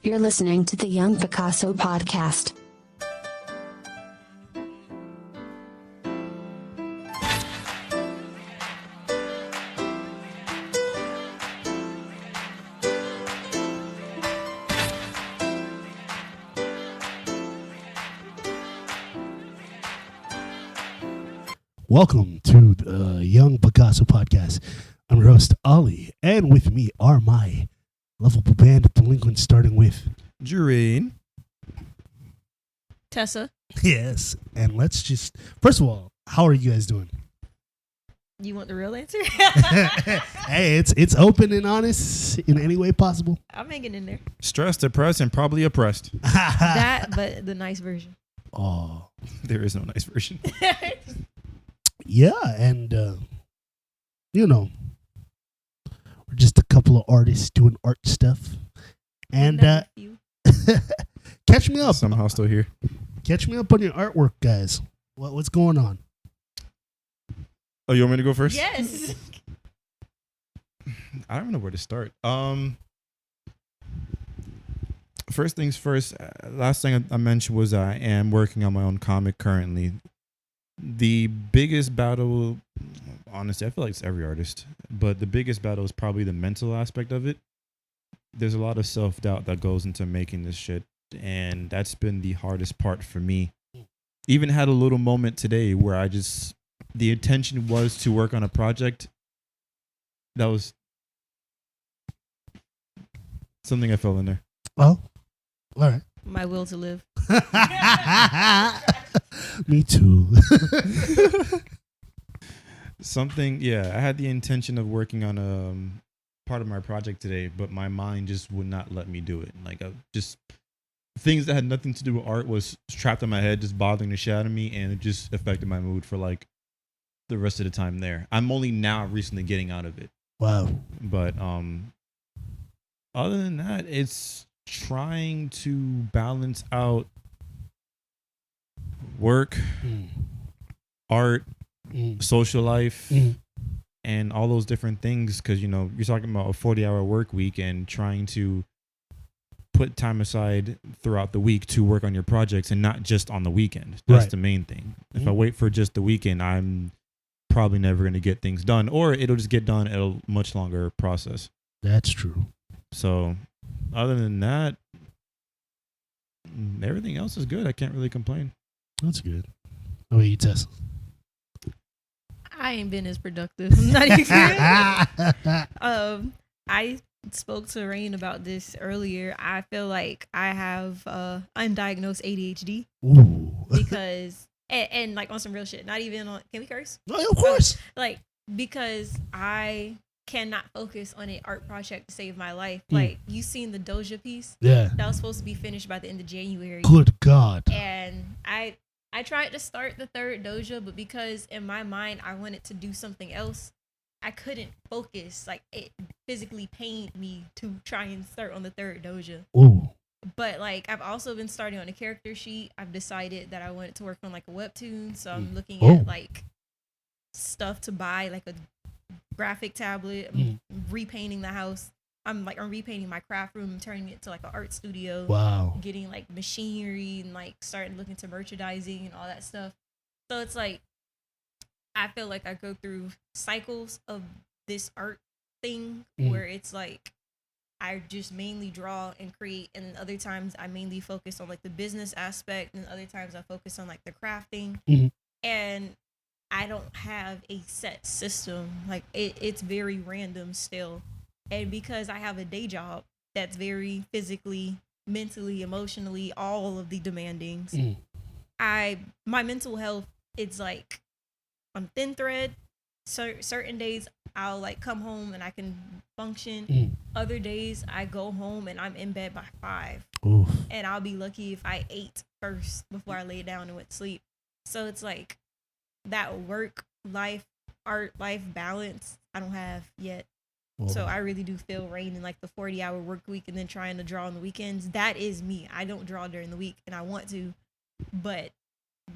You're listening to the Young Picasso Podcast. Welcome to the Young Picasso Podcast. I'm your host, Ali, and with me are my lovable band of delinquents, starting with Jareen. Tessa. Yes. And let's just, first of all, how are you guys doing? You want the real answer? Hey, it's open and honest in any way possible. I'm hanging in there. Stressed, depressed, and probably oppressed. That, but the nice version. Oh, There is no nice version. yeah, and we're just a couple of artists doing art stuff. And catch me up. Somehow still here. Catch me up on your artwork, guys. What's going on? Oh, you want me to go first? Yes. I don't know where to start. First things first. Last thing I mentioned was I am working on my own comic currently. The biggest battle, honestly, I feel like it's every artist, but the biggest battle is probably the mental aspect of it. There's a lot of self-doubt that goes into making this shit, and that's been the hardest part for me. Even had a little moment today where the intention was to work on a project. That was something I fell in there. Oh, all right. My will to live. Me too. I had the intention of working on part of my project today, but my mind just would not let me do it. Like, just things that had nothing to do with art was trapped in my head, just bothering the shit out of me, and it just affected my mood for like the rest of the time there. I'm only now recently getting out of it. Wow. But other than that, it's trying to balance out work, art, social life, and all those different things, because you're talking about a 40-hour work week and trying to put time aside throughout the week to work on your projects and not just on the weekend. That's Right. the main thing. If I wait for just the weekend, I'm probably never going to get things done, or it'll just get done at a much longer process. That's true. So other than that, everything else is good. I can't really complain. That's good. How about you, Tess? I ain't been as productive. I'm not even kidding. I spoke to Rain about this earlier. I feel like I have undiagnosed ADHD Ooh. because, and like on some real shit, not even on, can we curse? Oh, of course. Like, because I cannot focus on an art project to save my life. Like, you seen the Doja piece? Yeah. That was supposed to be finished by the end of January. Good God. And I tried to start the third Doja, but because in my mind I wanted to do something else, I couldn't focus. Like, it physically pained me to try and start on the third Doja. Ooh. But like, I've also been starting on a character sheet. I've decided that I wanted to work on like a webtoon, so I'm looking at like stuff to buy, like a graphic tablet. I'm repainting the house. I'm repainting my craft room, turning it to like an art studio. Wow. Getting like machinery and like starting looking to merchandising and all that stuff. So it's like, I feel like I go through cycles of this art thing where it's like I just mainly draw and create, and then other times I mainly focus on like the business aspect, and other times I focus on like the crafting. And I don't have a set system. Like, it's very random still. And because I have a day job that's very physically, mentally, emotionally, all of the demandings, my mental health, it's like on thin thread. Certain days I'll like come home and I can function. Other days I go home and I'm in bed by 5. Oof. And I'll be lucky if I ate first before I lay down and went to sleep. So it's like that work life, art life balance I don't have yet. So I really do feel Rain in like the 40-hour work week and then trying to draw on the weekends. That is me. I don't draw during the week and I want to, but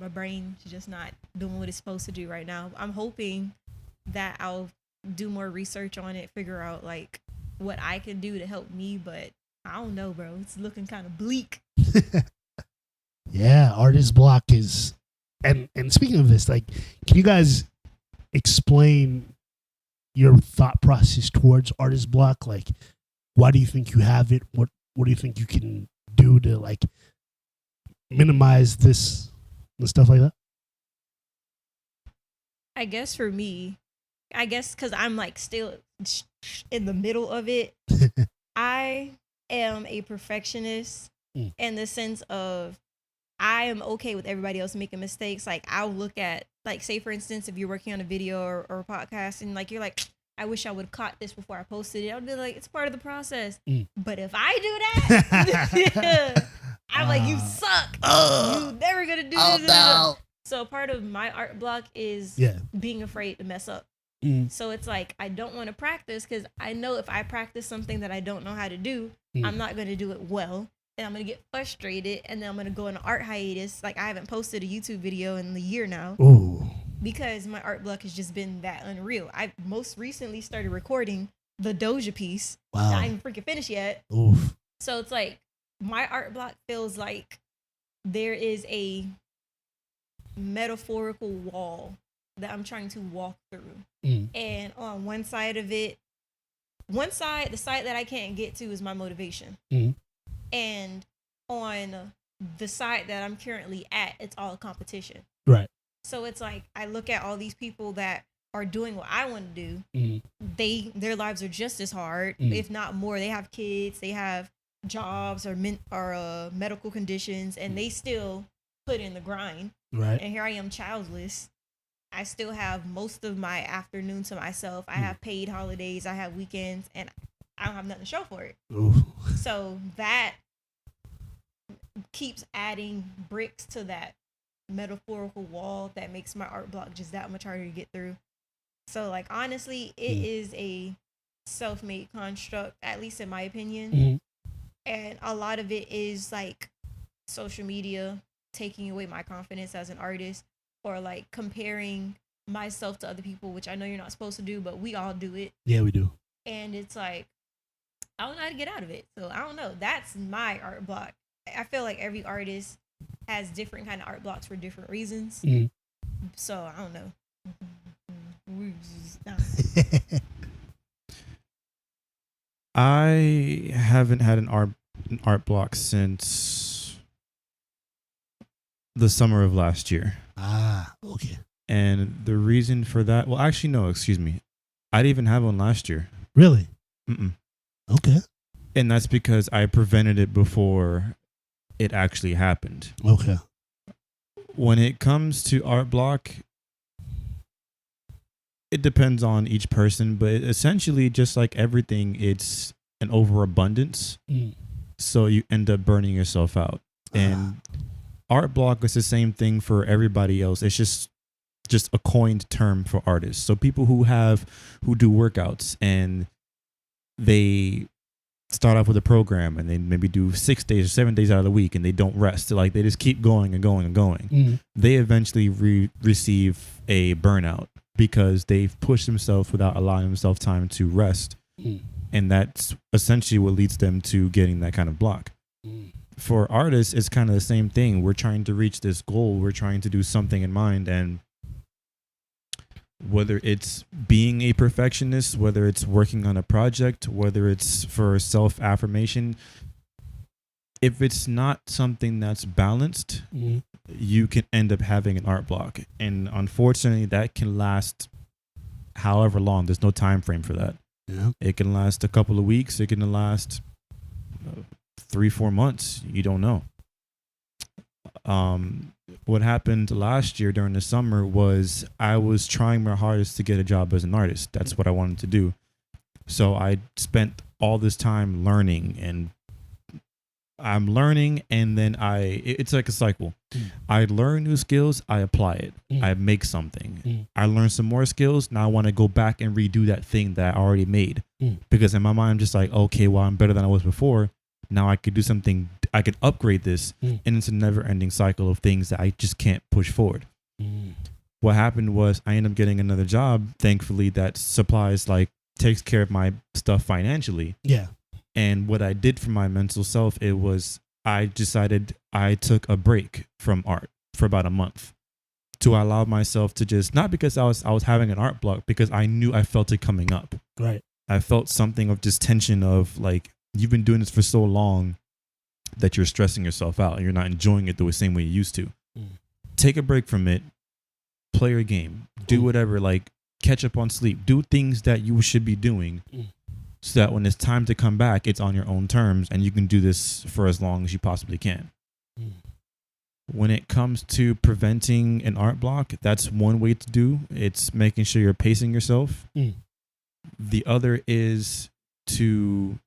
my brain is just not doing what it's supposed to do right now. I'm hoping that I'll do more research on it, figure out like what I can do to help me, but I don't know, bro. It's looking kind of bleak. Yeah, artist block is, and speaking of this, like, can you guys explain your thought process towards artist block? Like, why do you think you have it? What do you think you can do to like minimize this and stuff like that? I guess for me, because I'm like still in the middle of it, I am a perfectionist in the sense of I am okay with everybody else making mistakes. Like, I'll look at, like, say for instance, if you're working on a video or a podcast and like you're like, I wish I would have caught this before I posted it. I'll be like, it's part of the process. But if I do that, I'm like, you suck. You're never gonna do this. No. So part of my art block is being afraid to mess up. So it's like, I don't want to practice because I know if I practice something that I don't know how to do, I'm not going to do it well. And I'm going to get frustrated. And then I'm going to go on an art hiatus. Like, I haven't posted a YouTube video in a year now. Ooh. Because my art block has just been that unreal. I most recently started recording the Doja piece. Wow. Not even freaking finished yet. Oof. So it's like, my art block feels like there is a metaphorical wall that I'm trying to walk through. And on one side of it, the side that I can't get to is my motivation. And on the side that I'm currently at, it's all competition. Right. So it's like, I look at all these people that are doing what I want to do. Their lives are just as hard, if not more. They have kids, they have jobs or medical conditions, and they still put in the grind. Right. And here I am, childless. I still have most of my afternoon to myself. I have paid holidays, I have weekends, and I don't have nothing to show for it. Oof. So that keeps adding bricks to that metaphorical wall that makes my art block just that much harder to get through. So, like, honestly, it is a self-made construct, at least in my opinion. And a lot of it is like social media taking away my confidence as an artist, or like comparing myself to other people, which I know you're not supposed to do, but we all do it. Yeah, we do. And it's like, I don't know how to get out of it. So I don't know. That's my art block. I feel like every artist has different kind of art blocks for different reasons. So I don't know. I haven't had an art block since the summer of last year. Okay. And the reason for that, well, actually, no, excuse me. I didn't even have one last year. Really? Okay. And that's because I prevented it before it actually happened. Okay. When it comes to art block, it depends on each person, but essentially, just like everything, it's an overabundance. So you end up burning yourself out. And art block is the same thing for everybody else. It's just a coined term for artists. So people who do workouts and they start off with a program and they maybe do 6 days or 7 days out of the week and they don't rest. Like, they just keep going and going and going. They eventually receive a burnout because they've pushed themselves without allowing themselves time to rest. And that's essentially what leads them to getting that kind of block. For artists, it's kind of the same thing. We're trying to reach this goal. We're trying to do something in mind. And whether it's being a perfectionist, whether it's working on a project, whether it's for self-affirmation, if it's not something that's balanced, you can end up having an art block. And unfortunately, that can last however long. There's no time frame for that. Yeah. It can last a couple of weeks. It can last 3-4 months. You don't know. What happened last year during the summer was I was trying my hardest to get a job as an artist. That's what I wanted to do. So I spent all this time learning, and I'm learning, and then it's like a cycle. I learn new skills, I apply it, I make something. I learn some more skills, now I want to go back and redo that thing that I already made. Because in my mind, I'm just like, okay, well, I'm better than I was before. Now I could do something, I could upgrade this. And it's a never ending cycle of things that I just can't push forward. What happened was I ended up getting another job, thankfully, that supplies, like, takes care of my stuff financially. Yeah. And what I did for my mental self, it was I decided I took a break from art for about a month to allow myself to just, not because I was having an art block, because I knew I felt it coming up. Right. I felt something of just tension of like, you've been doing this for so long that you're stressing yourself out and you're not enjoying it the same way you used to. Take a break from it, play your game, do whatever, like catch up on sleep, do things that you should be doing so that when it's time to come back, it's on your own terms and you can do this for as long as you possibly can. When it comes to preventing an art block, that's one way to do. It's making sure you're pacing yourself. The other is to,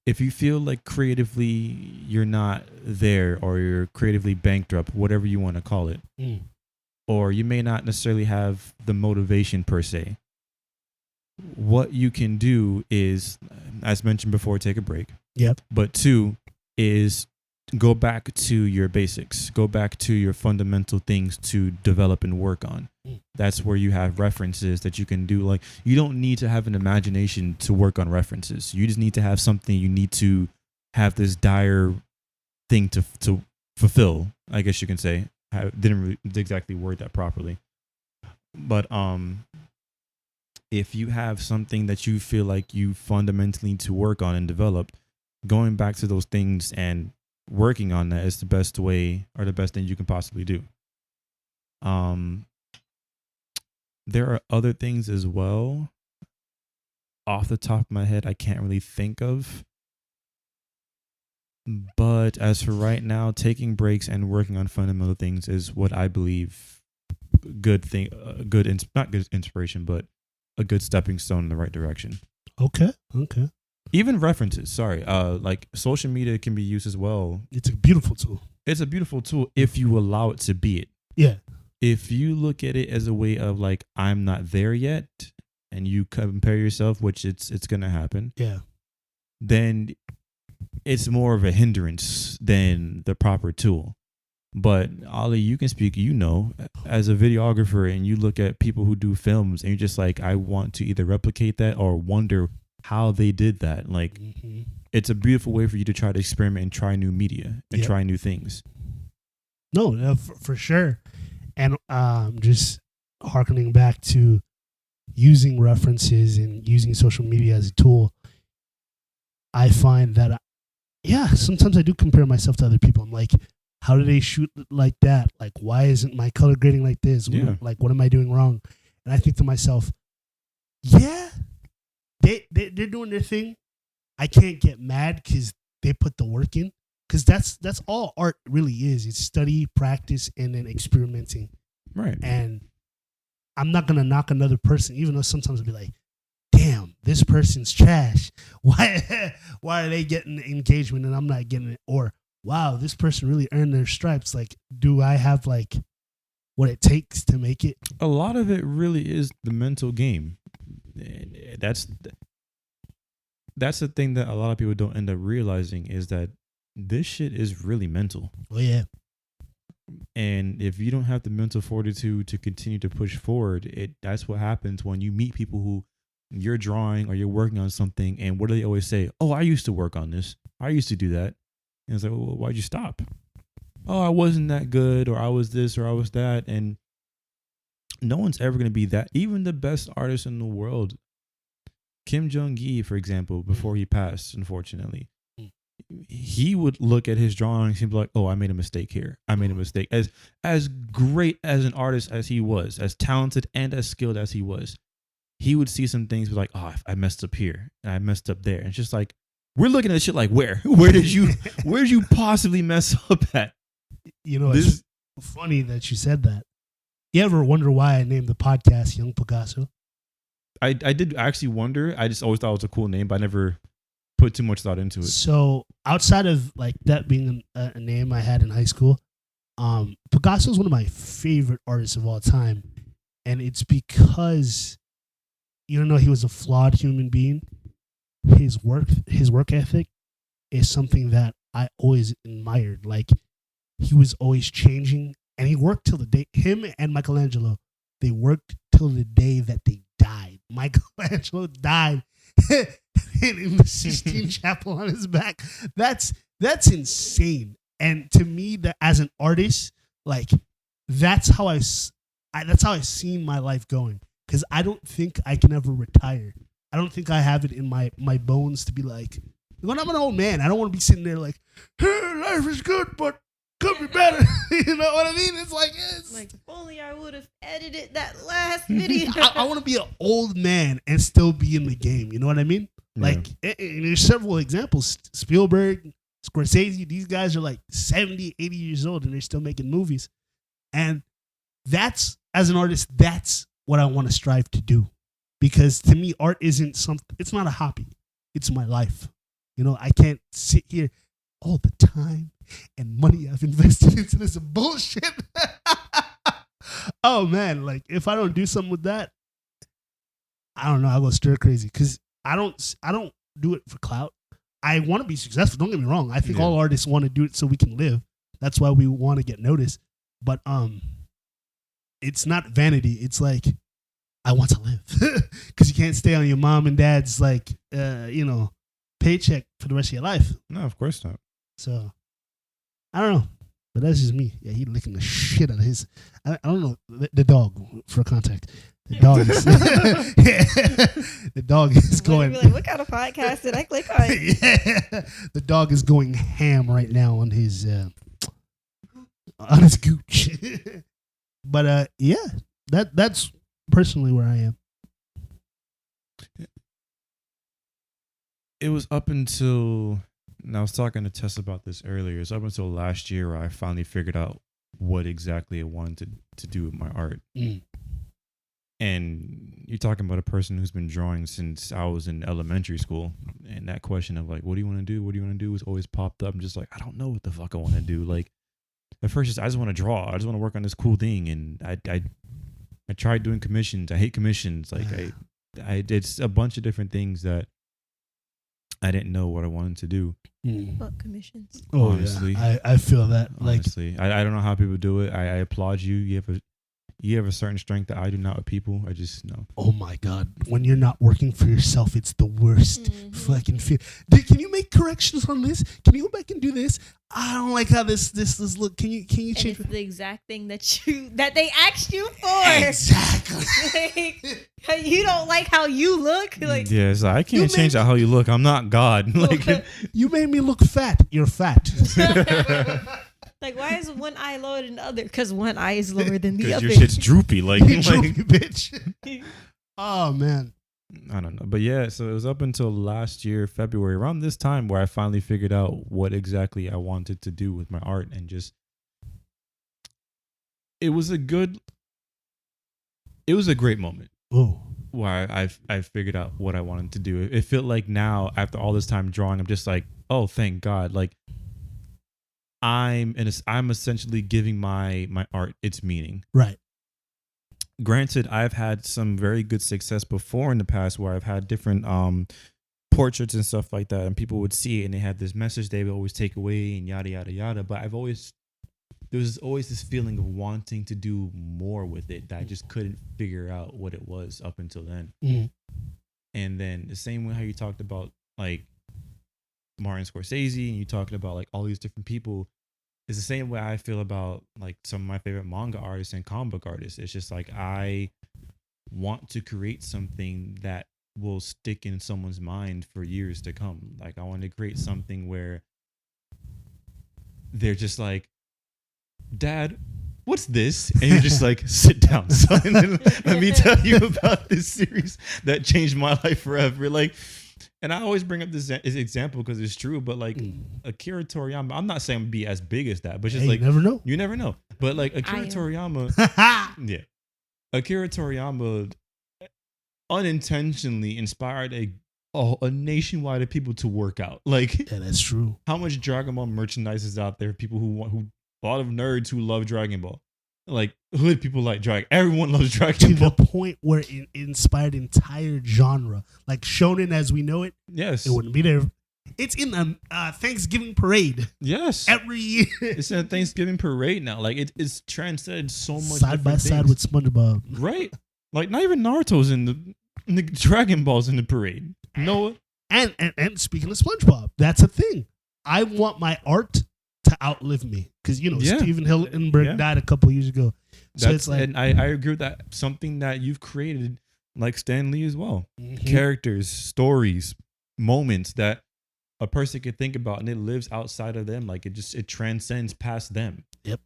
if you feel like creatively you're not there or you're creatively bankrupt, whatever you want to call it, or you may not necessarily have the motivation per se, what you can do is, as mentioned before, take a break. Yep. But 2 is go back to your basics, go back to your fundamental things to develop and work on. That's where you have references that you can do. Like, you don't need to have an imagination to work on references. You just need to have something you need to have this dire thing to fulfill, I guess you can say. I didn't really exactly word that properly. But if you have something that you feel like you fundamentally need to work on and develop, going back to those things and working on that is the best way or the best thing you can possibly do. There are other things as well. Off the top of my head, I can't really think of. But as for right now, taking breaks and working on fundamental things is what I believe not good inspiration, but a good stepping stone in the right direction. Okay. Even references, like social media can be used as well. It's a beautiful tool. It's a beautiful tool if you allow it to be it. Yeah. If you look at it as a way of like, I'm not there yet, and you compare yourself, which it's going to happen. Yeah. Then it's more of a hindrance than the proper tool. But Ali, you can speak, as a videographer, and you look at people who do films and you're just like, I want to either replicate that or wonder how they did that. Like, it's a beautiful way for you to try to experiment and try new media and try new things. No, for sure. And just hearkening back to using references and using social media as a tool, I find that, sometimes I do compare myself to other people. I'm like, how do they shoot like that? Like, why isn't my color grading like this? Yeah. What am I doing wrong? And I think to myself, they're doing their thing. I can't get mad because they put the work in. Because that's all art really is. It's study, practice, and then experimenting. Right. And I'm not going to knock another person, even though sometimes I'll be like, damn, this person's trash. Why are they getting engagement and I'm not getting it? Or, wow, this person really earned their stripes. Like, do I have like what it takes to make it? A lot of it really is the mental game. That's the thing that a lot of people don't end up realizing, is that this shit is really mental. Oh, yeah. And if you don't have the mental fortitude to continue to push forward, that's what happens when you meet people who you're drawing or you're working on something. And what do they always say? Oh, I used to work on this. I used to do that. And it's like, well, why'd you stop? Oh, I wasn't that good, or I was this, or I was that. And no one's ever going to be that. Even the best artists in the world, Kim Jong-gi, for example, before he passed, unfortunately, he would look at his drawings and be like, oh, I made a mistake here. I made a mistake. As great as an artist as he was, as talented and as skilled as he was, he would see some things, be like, oh, I messed up here and I messed up there. And it's just like, we're looking at shit like, where did you possibly mess up at? It's funny that you said that. You ever wonder why I named the podcast Young Picasso? I did actually wonder. I just always thought it was a cool name, but I never put too much thought into it. So outside of like that being a name I had in high school, Picasso is one of my favorite artists of all time. And it's because, even though he was a flawed human being, his work ethic is something that I always admired. Like, he was always changing, and he worked till the day, him and Michelangelo, they worked till the day that they died. Michelangelo died. in the Sistine Chapel on his back. That's insane. And to me, that as an artist, like that's how I seen my life going. Because I don't think I can ever retire. I don't think I have it in my bones to be like, when I'm an old man, I don't want to be sitting there like, hey, life is good, but could be better. You know what I mean? It's like if only I would have edited that last video. I want to be an old man and still be in the game. You know what I mean? Yeah. Like, and there's several examples. Spielberg, Scorsese, these guys are like 70, 80 years old and they're still making movies. And that's, as an artist, that's what I want to strive to do. Because to me, art isn't something, it's not a hobby. It's my life. You know, I can't sit here all the time and money I've invested into this bullshit. Oh man, like if I don't do something with that, I don't know, I'll go stir crazy. Because I don't do it for clout. I want to be successful. Don't get me wrong. I think all artists want to do it so we can live. That's why we want to get noticed. But it's not vanity. It's like I want to live because you can't stay on your mom and dad's like paycheck for the rest of your life. No, of course not. So I don't know, but that's just me. Yeah, he licking the shit out of his. I don't know the dog for contact. The dog is the dog is going. Like, what kind of podcast did I click on? Yeah, the dog is going ham right now on his gooch. But yeah, that's personally where I am. It was up until, and I was talking to Tess about this earlier. It's up until last year where I finally figured out what exactly I wanted to do with my art. Mm. And you're talking about a person who's been drawing since I was in elementary school. And that question of like, what do you want to do? What do you want to do? Has always popped up. I'm just like, I don't know what the fuck I want to do. Like at first, I just want to draw. I just want to work on this cool thing. And I tried doing commissions. I hate commissions. Like it's a bunch of different things that I didn't know what I wanted to do. Fuck commissions. Oh, honestly, yeah. I feel that. Honestly, I don't know how people do it. I applaud you. You have a certain strength that I do not with people. I just know. Oh my God. When you're not working for yourself, it's the worst fucking feel. Dude, can you make corrections on this? Can you go back and do this? I don't like how this look. Can you change it's the exact thing that they asked you for. Exactly. Like, you don't like how you look? Like, yeah, it's like, I can't change how you look. I'm not God. Like you made me look fat. You're fat. Like, why is one eye lower than the other? Because one eye is lower than the other. Your shit's droopy. Like, droopy, bitch. Oh, man. I don't know. But yeah, so it was up until last year, February, around this time where I finally figured out what exactly I wanted to do with my art. And just, it was a great moment. Oh. Where I figured out what I wanted to do. It felt like now, after all this time drawing, I'm just like, oh, thank God. Like, I'm essentially giving my art its meaning. Right. Granted, I've had some very good success before in the past where I've had different portraits and stuff like that, and people would see it and they had this message they would always take away and yada yada yada. But there was always this feeling of wanting to do more with it that I just couldn't figure out what it was up until then. Mm-hmm. And then the same way how you talked about like Martin Scorsese and you talking about like all these different people, is the same way I feel about like some of my favorite manga artists and comic book artists. It's just like I want to create something that will stick in someone's mind for years to come. Like I want to create something where they're just like, Dad, what's this? And you're just like, sit down, son. And let me tell you about this series that changed my life forever. Like, and I always bring up this example because it's true, but like Akira Toriyama, I'm not saying be as big as that, but just like, you never know. You never know. But like Akira Toriyama, yeah. Akira Toriyama unintentionally inspired a nationwide of people to work out. Like, yeah, that's true. How much Dragon Ball merchandise is out there? People who a lot of nerds who love Dragon Ball. Like hood people like Dragon. Everyone loves Dragon Ball. To the point where it inspired entire genre. Like shonen as we know it. Yes. It wouldn't be there. It's in the Thanksgiving parade. Yes. Every year. It's in a Thanksgiving parade now. Like it's transcended so much. Side by side with SpongeBob. Right. Like not even Naruto's in the Dragon Ball's in the parade. Noah, And speaking of SpongeBob, that's a thing. I want my art to outlive me because Steven Hillenburg died a couple years ago. So it's like, and I agree with that. Something that you've created, like Stan Lee as well. Mhm. Characters, stories, moments that a person could think about, and it lives outside of them. Like it transcends past them. Yep.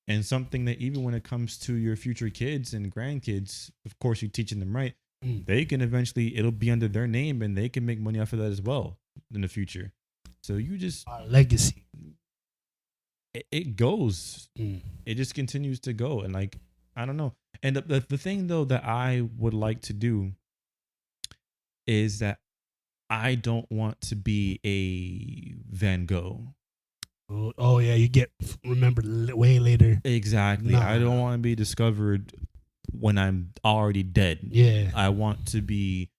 And something that even when it comes to your future kids and grandkids, of course, you're teaching them right. They can eventually, it'll be under their name, and they can make money off of that as well in the future. So you just our legacy. It goes. It just continues to go, and like I don't know. And the thing though that I would like to do is that I don't want to be a Van Gogh. Oh yeah, you get remembered way later. Exactly. I don't want to be discovered when I'm already dead. Yeah. I want to be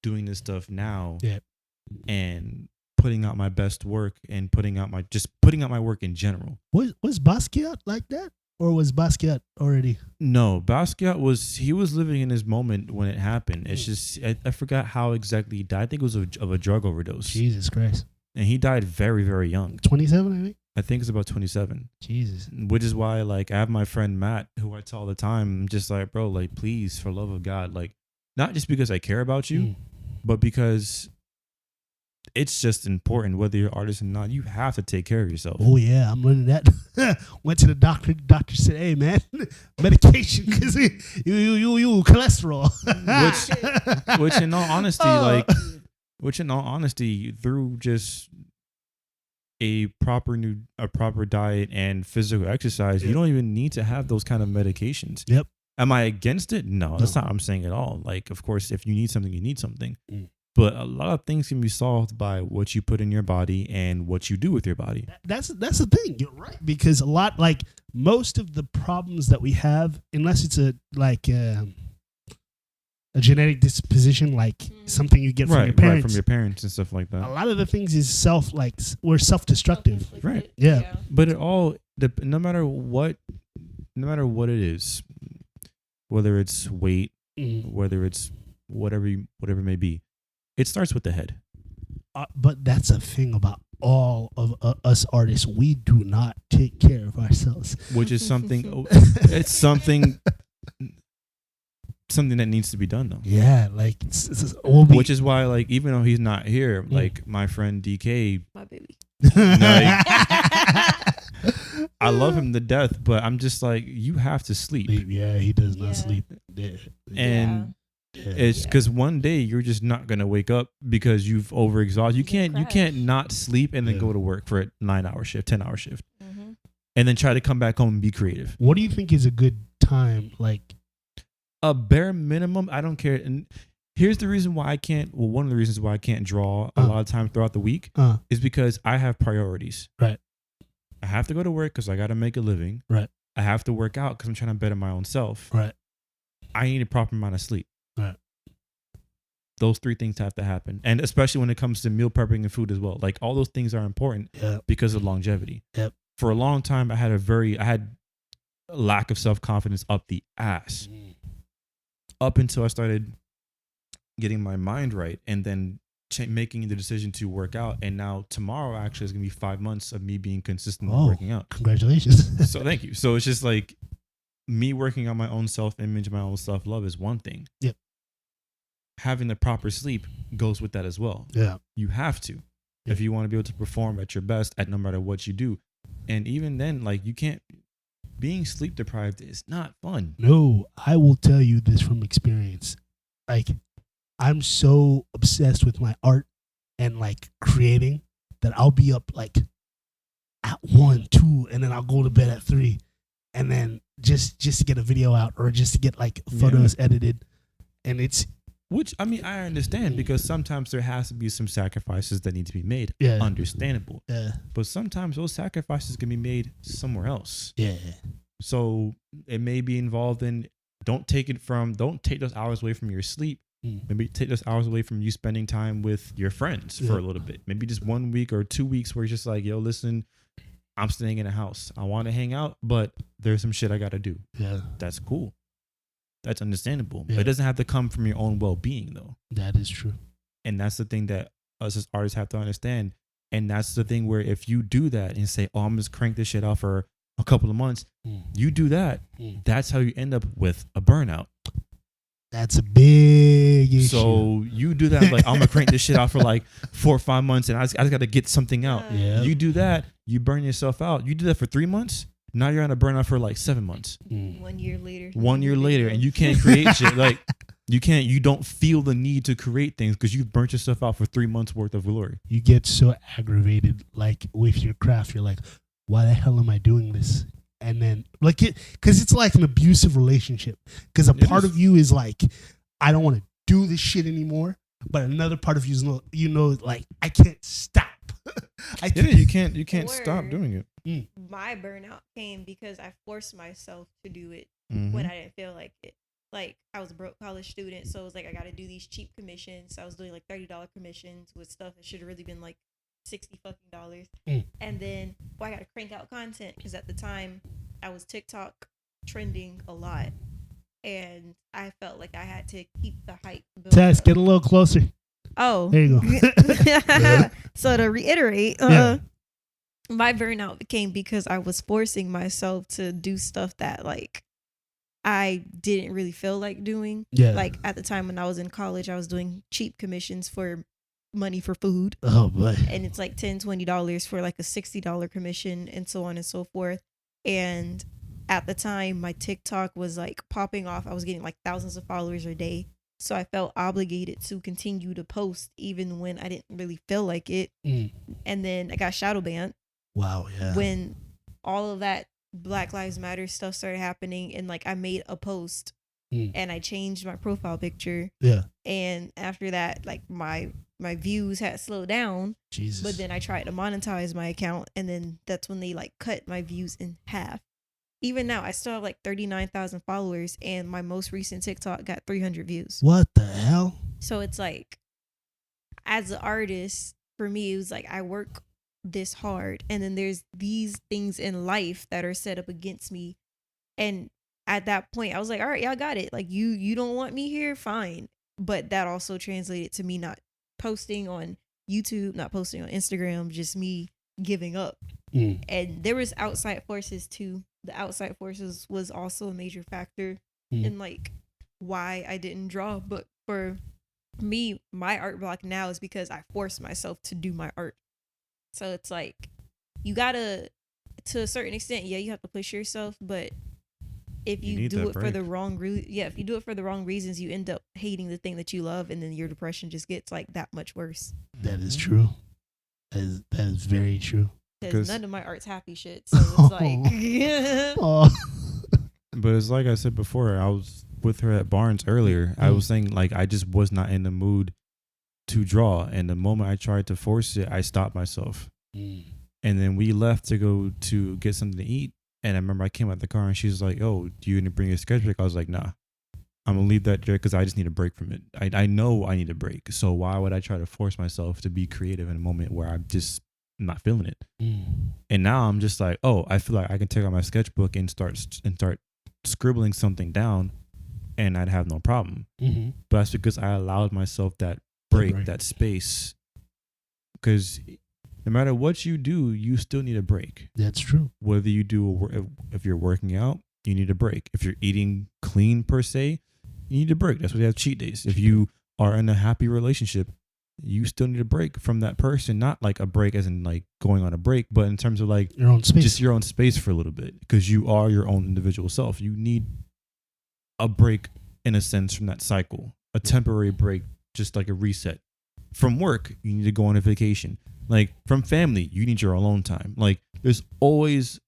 doing this stuff now. Yeah. And putting out my best work and putting out my work in general. Was Basquiat like that, or was Basquiat already? No, Basquiat was living in his moment when it happened. It's just I forgot how exactly he died. I think it was of a drug overdose. Jesus Christ. And he died very, very young. 27, I think. I think it's about 27. Jesus. Which is why, like, I have my friend Matt, who I tell all the time, I'm just like, bro, like, please, for love of God, like, not just because I care about you, but because it's just important, whether you're an artist or not, you have to take care of yourself. Oh yeah, I'm learning that. Went to the doctor. The doctor said, "Hey man, medication because you cholesterol." which in all honesty, through just a proper diet and physical exercise, you don't even need to have those kind of medications. Yep. Am I against it? No, that's not what I'm saying at all. Like, of course, if you need something, you need something. But a lot of things can be solved by what you put in your body and what you do with your body. That's the thing. You're right, because most of the problems that we have, unless it's a genetic disposition, like something you get from your parents, from your parents and stuff like that. A lot of the things is we're self-destructive, right? Yeah. But no matter what it is, whether it's weight, whether it's whatever it may be, it starts with the head. But that's a thing about all of us artists. We do not take care of ourselves, which is something. It's something that needs to be done though. Yeah, like which is why, like, even though he's not here, like my friend DK, my baby, I love him to death, but I'm just like, you have to sleep. Yeah, he does not sleep. Yeah. And it's because one day you're just not gonna wake up because you've overexhausted. You can't not sleep and then go to work for a 9-hour shift, 10-hour shift, and then try to come back home and be creative. What do you think is a good time? Like a bare minimum, I don't care. And here's the reason why I can't. Well, one of the reasons why I can't draw a lot of time throughout the week is because I have priorities. Right. I have to go to work because I got to make a living. Right. I have to work out because I'm trying to better my own self. Right. I need a proper amount of sleep. Right. Those 3 things have to happen. And especially when it comes to meal prepping and food as well. Like, all those things are important because of longevity. Yep. For a long time, I had a lack of self-confidence up the ass. Up until I started getting my mind right and then making the decision to work out. And now tomorrow actually is going to be 5 months of me being consistent with working out. Congratulations. So thank you. So it's just like me working on my own self-image, my own self-love is one thing. Yep. Having the proper sleep goes with that as well. Yeah. You have to if you want to be able to perform at your best at no matter what you do. And even then, like, you can't, being sleep deprived is not fun. No, I will tell you this from experience. Like, I'm so obsessed with my art and like creating that I'll be up like at 1, 2, and then I'll go to bed at 3, and then just to get a video out or just to get like photos edited, and it's. Which, I mean, I understand because sometimes there has to be some sacrifices that need to be made. Yeah. Understandable. Yeah. But sometimes those sacrifices can be made somewhere else. Yeah. So it may be involved in, don't take those hours away from your sleep. Maybe take those hours away from you spending time with your friends for a little bit. Maybe just 1 week or 2 weeks where you're just like, yo, listen, I'm staying in a house. I want to hang out, but there's some shit I got to do. Yeah. That's cool. That's understandable. Yeah. But it doesn't have to come from your own well-being, though. That is true. And that's the thing that us as artists have to understand. And that's the thing where if you do that and say, oh, I'm just crank this shit out for a couple of months, you do that. That's how you end up with a burnout. That's a big issue. So you do that, like, I'm going to crank this shit out for like 4 or 5 months and I just got to get something out. Yeah. You do that, you burn yourself out. You do that for 3 months. Now you're on a burnout for like 7 months. 1 year later. 1 year later. And you can't create shit. Like, you don't feel the need to create things because you've burnt yourself out for 3 months worth of glory. You get so aggravated, like with your craft. You're like, why the hell am I doing this? And then like because it's like an abusive relationship, because a part of you is like, I don't want to do this shit anymore. But another part of you is, like, I can't stop. You can't stop doing it. My burnout came because I forced myself to do it Mm-hmm. when I didn't feel like it. Like, I was a broke college student, so it was like I got to do these cheap commissions. So I was doing like $30 commissions with stuff that should have really been like $60 And then I got to crank out content because at the time I was TikTok trending a lot, and I felt like I had to keep the hype. Tess, get a little closer. Oh, there you go. So to reiterate, my burnout came because I was forcing myself to do stuff that like I didn't really feel like doing. Yeah. Like at the time when I was in college, I was doing cheap commissions for money for food. Oh boy. And it's like $10-$20 for like a $60 commission and so on and so forth. And at the time my TikTok was like popping off. I was getting like thousands of followers a day. So I felt obligated to continue to post even when I didn't really feel like it. And then I got shadow banned. Wow, yeah. When all of that Black Lives Matter stuff started happening, and like I made a post and I changed my profile picture. Yeah. And after that, like my views had slowed down. Jesus. But then I tried to monetize my account, and then that's when they like cut my views in half. Even now, I still have like 39,000 followers, and my most recent TikTok got 300 views. What the hell? So it's like, as an artist, for me, it was like I work this hard, and then there's these things in life that are set up against me. And at that point, I was like, all right, y'all got it. Like, you don't want me here? Fine. But that also translated to me not posting on YouTube, not posting on Instagram, just me giving up. And there was outside forces too. The outside forces was also a major factor in like why I didn't draw. But for me, my art block now is because I forced myself to do my art. So it's like, you gotta, to a certain extent, yeah, you have to push yourself, but if you do it for the wrong if you do it for the wrong reasons, you end up hating the thing that you love, and then your depression just gets like that much worse. That is true. That is very true. Because none of my art's happy shit. So it's like But it's like I said before, I was with her at Barnes earlier. I was saying like I just was not in the mood to draw, and the moment I tried to force it, I stopped myself. And then we left to go to get something to eat, and I remember I came out the car and she was like, oh, do you need to bring your sketchbook? I was like, nah, I'm gonna leave that there because I just need a break from it. I know I need a break, so why would I try to force myself to be creative in a moment where I'm just not feeling it? And now I'm just like, oh, I feel like I can take out my sketchbook and start scribbling something down, and I'd have no problem. But that's because I allowed myself that break, that space. Because no matter what you do, you still need a break. That's true. Whether you do, if you're working out, you need a break. If you're eating clean per se, you need a break. That's why they have cheat days. If you are in a happy relationship, you still need a break from that person. Not like a break as in like going on a break, but in terms of like your own space, just your own space for a little bit, because you are your own individual self. You need a break in a sense from that cycle, a temporary break, just like a reset. From work, you need to go on a vacation. Like from family, you need your alone time. Like there's always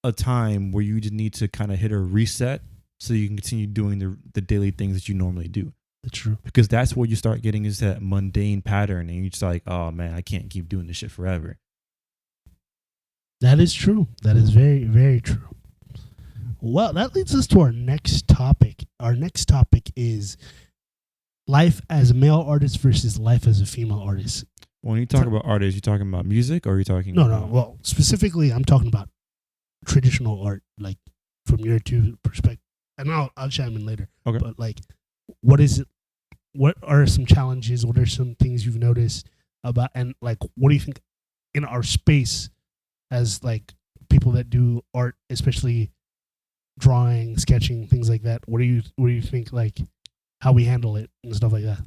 a time where you just need to kind of hit a reset so you can continue doing the daily things that you normally do. That's true. Because that's what you start getting is that mundane pattern, and you're just like, oh man, I can't keep doing this shit forever. That is true. That is very, very true. Well, that leads us to our next topic. Our next topic is life as a male artist versus life as a female artist. When you talk about artists, you talking about music, or are you talking No. Well, specifically, I'm talking about traditional art, like from your two perspective. And I'll chime in later. Okay. But like, what is it? What are some challenges? What are some things you've noticed about, and like, what do you think in our space as like people that do art, especially drawing, sketching, things like that? What do you think, like, how we handle it and stuff like that?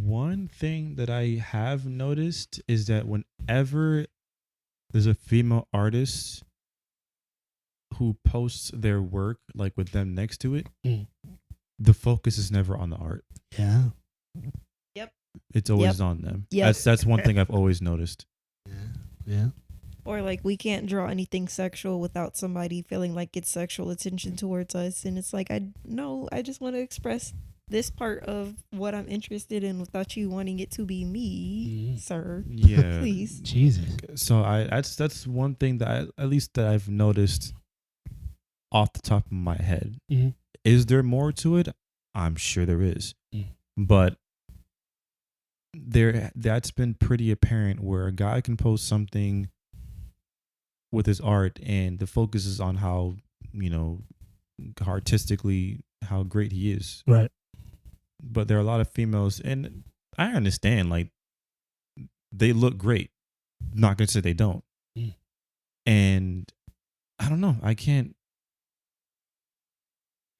One thing that I have noticed is that whenever there's a female artist who posts their work, like with them next to it, the focus is never on the art. Yeah. Yep. It's always on them. Yep. That's one thing I've always noticed. Yeah. Or like we can't draw anything sexual without somebody feeling like it's sexual attention towards us. And it's like, I just want to express this part of what I'm interested in without you wanting it to be me, sir. Yeah. Please. Jesus. So that's one thing that at least that I've noticed off the top of my head. Mm-hmm. Is there more to it? I'm sure there is. But that's been pretty apparent where a guy can post something with his art and the focus is on how, artistically how great he is. Right. But there are a lot of females, and I understand, like, they look great. Not gonna say they don't. And I don't know. I can't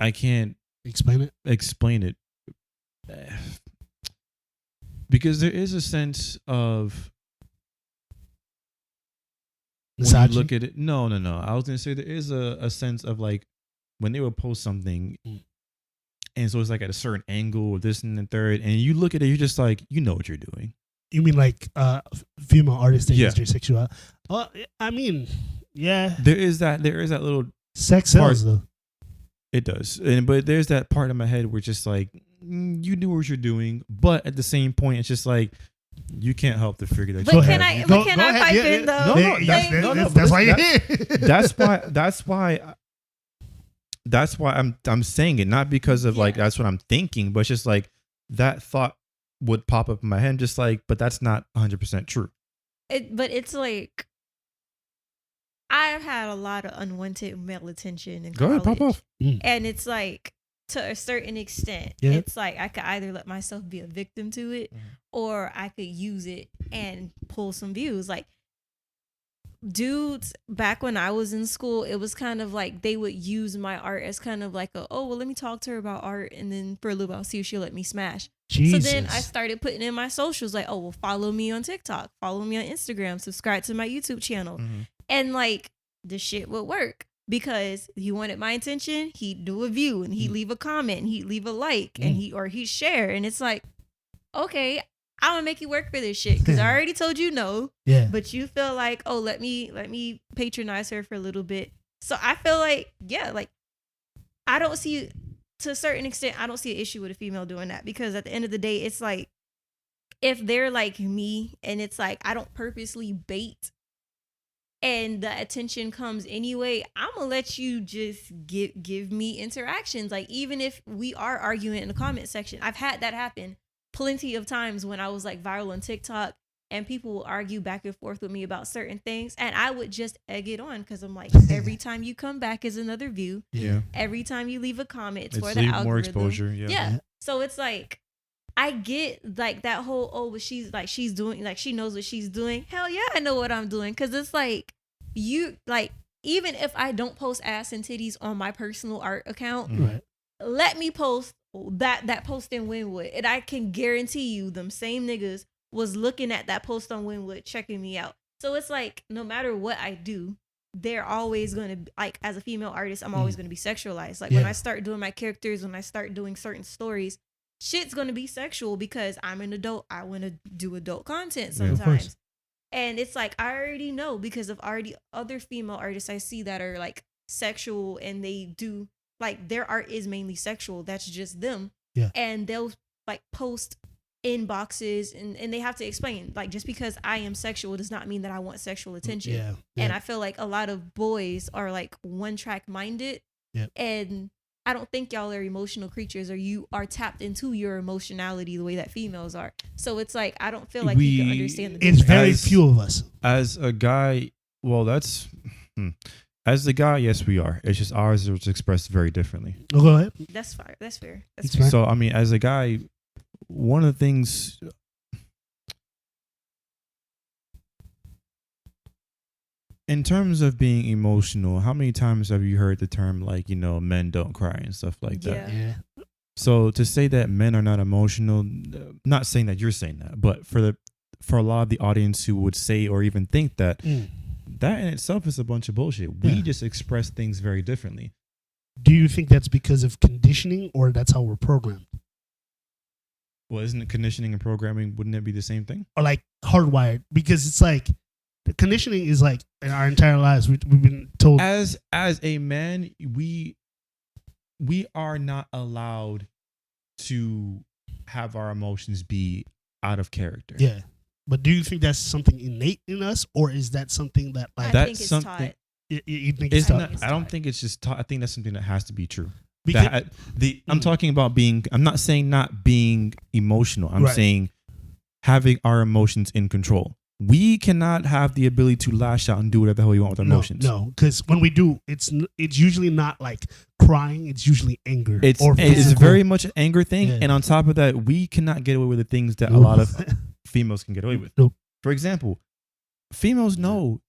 Explain it. Because there is a sense of when Misogyny? you look at it. No. I was gonna say there is a sense of like when they would post something, and so it's like at a certain angle or this and the third, and you look at it, you're just like, you know what you're doing. You mean like female artists that Yeah. use their sexuality? I mean, yeah. There is that little. Sex sells, though. It does, but there's that part of my head where it's just like, you knew what you're doing, but at the same point, it's just like you can't help to figure that. But shit can out. I? Go But can I ahead. pipe Yeah, in though? No, That's why you're here. That's why I'm saying it, not because of like Yeah. that's what I'm thinking, but it's just like that thought would pop up in my head, just like, but that's not 100% true. But it's like I've had a lot of unwanted male attention in Go ahead, college. pop off. And it's like, to a certain extent, Yeah. it's like I could either let myself be a victim to it, or I could use it and pull some views. Like, dudes back when I was in school, it was kind of like they would use my art as kind of like let me talk to her about art, and then for a little while I'll see if she'll let me smash. Jesus. So then I started putting in my socials like, follow me on TikTok, follow me on Instagram, subscribe to my YouTube channel. And like the shit would work because he wanted my attention, he'd do a view and he'd leave a comment and he'd leave a like and he'd share. And it's like, okay, I'm gonna make you work for this shit because I already told you no. Yeah. But you feel like, let me patronize her for a little bit. So I feel like, like I don't see, to a certain extent, I don't see an issue with a female doing that, because at the end of the day, it's like, if they're like me and it's like I don't purposely bait and the attention comes anyway, I'm gonna let you just give me interactions. Like, even if we are arguing in the comment section, I've had that happen plenty of times when I was like viral on TikTok, and people will argue back and forth with me about certain things, and I would just egg it on because I'm like, every time you come back is another view. Yeah. Every time you leave a comment, it's for It's the leave algorithm. more exposure. Yeah. So it's like, I get like that whole, but she's doing, like, she knows what she's doing. Hell yeah, I know what I'm doing. Because it's like, you, like, even if I don't post ass and titties on my personal art account, Right. let me post that post in Winwood, and I can guarantee you them same niggas was looking at that post on Winwood, checking me out. So it's like, no matter what I do, they're always going to, like, as a female artist, I'm always going to be sexualized. Like, when I start doing my characters, when I start doing certain stories, shit's going to be sexual because I'm an adult. I want to do adult content sometimes. And it's like, I already know because of already other female artists I see that are like sexual, and they do, like, their art is mainly sexual. That's just them. Yeah. And they'll like post inboxes and they have to explain, like, just because I am sexual does not mean that I want sexual attention. Yeah. And I feel like a lot of boys are like one track minded. Yep. And I don't think y'all are emotional creatures, or you are tapped into your emotionality the way that females are. So it's like, I don't feel like you can understand the It's difference. very few of us. As a guy, well, that's as the guy, yes, we are. It's just ours is expressed very differently. Oh, go ahead. That's fine. That's fair. It's That's fair. fine. So I mean, as a guy, one of the things in terms of being emotional, how many times have you heard the term like, men don't cry and stuff like that? Yeah. So to say that men are not emotional, not saying that you're saying that, but for a lot of the audience who would say or even think that, that in itself is a bunch of bullshit. We just express things very differently. Do you think that's because of conditioning or that's how we're programmed? Well, isn't it conditioning and programming? Wouldn't it be the same thing? Or like hardwired? Because it's like the conditioning is like in our entire lives we've been told. As a man, we are not allowed to have our emotions be out of character. Yeah. But do you think that's something innate in us, or is that something that like I think it's taught. You think it's taught? I don't think it's just taught. I think that's something that has to be true. Because, I'm talking about being. I'm not saying not being emotional. I'm saying having our emotions in control. We cannot have the ability to lash out and do whatever the hell we want with our emotions. No, because when we do, it's usually not like crying. It's usually anger. It's very much an anger thing, and on top of that, we cannot get away with the things that a lot of females can get away with. Nope. For example, females know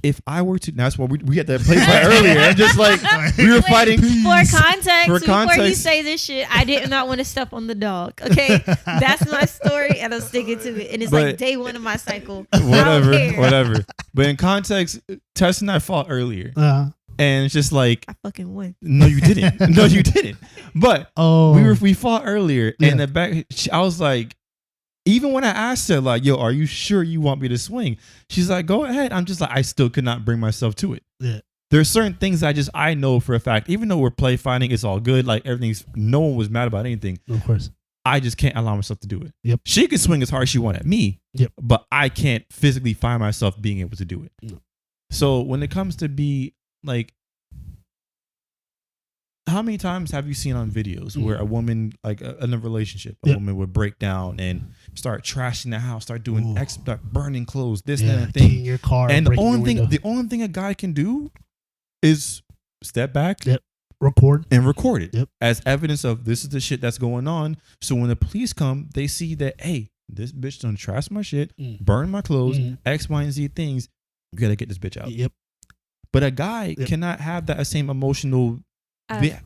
if I were to. That's why we had that play fight earlier. And just like we were fighting. For context, before you say this shit, I did not want to step on the dog. Okay, that's my story, and I'm sticking to it. And it's like day one of my cycle. Whatever. But in context, Tess and I fought earlier, and it's just like I fucking won. No, you didn't. But we fought earlier, and the back. I was like. Even when I asked her, like, yo, are you sure you want me to swing? She's like, go ahead. I'm just like, I still could not bring myself to it. Yeah. There's certain things I know for a fact, even though we're play fighting, it's all good. Like no one was mad about anything. Of course. I just can't allow myself to do it. Yep. She could swing as hard as she wanted at me. Yep. But I can't physically find myself being able to do it. No. So when it comes to be like, how many times have you seen on videos where a woman, like in a relationship, a woman would break down and start trashing the house, start doing start burning clothes, this and that thing, your car, and the only thing a guy can do is step back, record it as evidence of this is the shit that's going on. So when the police come, they see that hey, this bitch done trash my shit, burn my clothes, X, Y, and Z things. You gotta get this bitch out. Yep. But a guy cannot have that same emotional.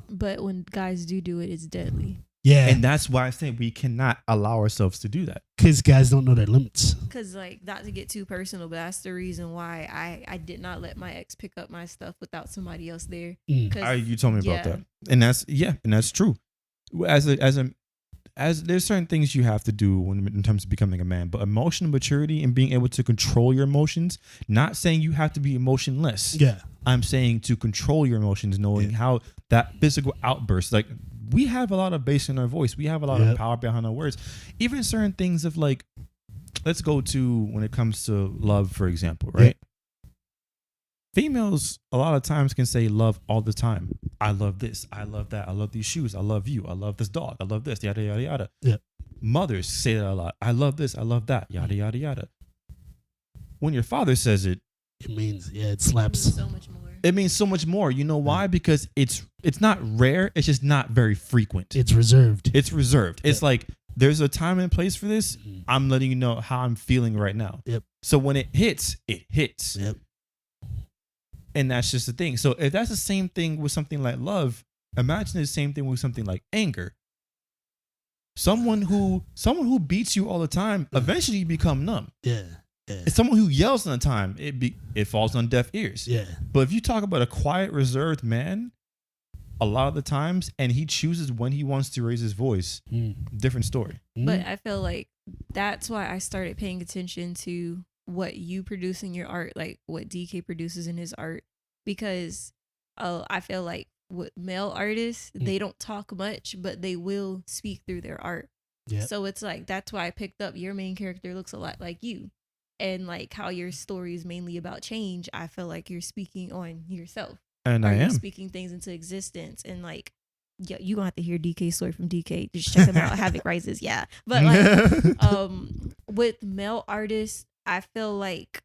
But when guys do it, it's deadly. Yeah. And that's why I say we cannot allow ourselves to do that. Because guys don't know their limits. Because, like, not to get too personal, but that's the reason why I did not let my ex pick up my stuff without somebody else there. You told me about that. And that's true. As there's certain things you have to do in terms of becoming a man, but emotional maturity and being able to control your emotions, not saying you have to be emotionless. Yeah. I'm saying to control your emotions, knowing how that physical outburst, like we have a lot of bass in our voice. We have a lot of power behind our words. Even certain things of like, let's go to when it comes to love, for example, right? Females a lot of times can say love all the time. I love this. I love that. I love these shoes. I love you. I love this dog. I love this. Yada, yada, yada. Yeah. Mothers say that a lot. I love this. I love that. Yada, yada, yada. When your father says it, it means, it slaps. It means so much more. It means so much more. You know why? Because it's not rare. It's just not very frequent. It's reserved. It's like there's a time and place for this. I'm letting you know how I'm feeling right now. Yep. So when it hits, it hits. Yep. And that's just the thing. So if that's the same thing with something like love, imagine the same thing with something like anger. Someone who beats you all the time, eventually you become numb. Yeah. It's someone who yells all the time. It falls on deaf ears. Yeah. But if you talk about a quiet, reserved man, a lot of the times, and he chooses when he wants to raise his voice, different story. But I feel like that's why I started paying attention to what you produce in your art, like what DK produces in his art, because I feel like with male artists, they don't talk much, but they will speak through their art. Yeah. So it's like, that's why I picked up your main character looks a lot like you. And like how your story is mainly about change, I feel like you're speaking on yourself. And I am speaking things into existence. And like, yeah, you're gonna have to hear DK's story from DK. Just check him out. Havoc Rises. Yeah. But like with male artists, I feel like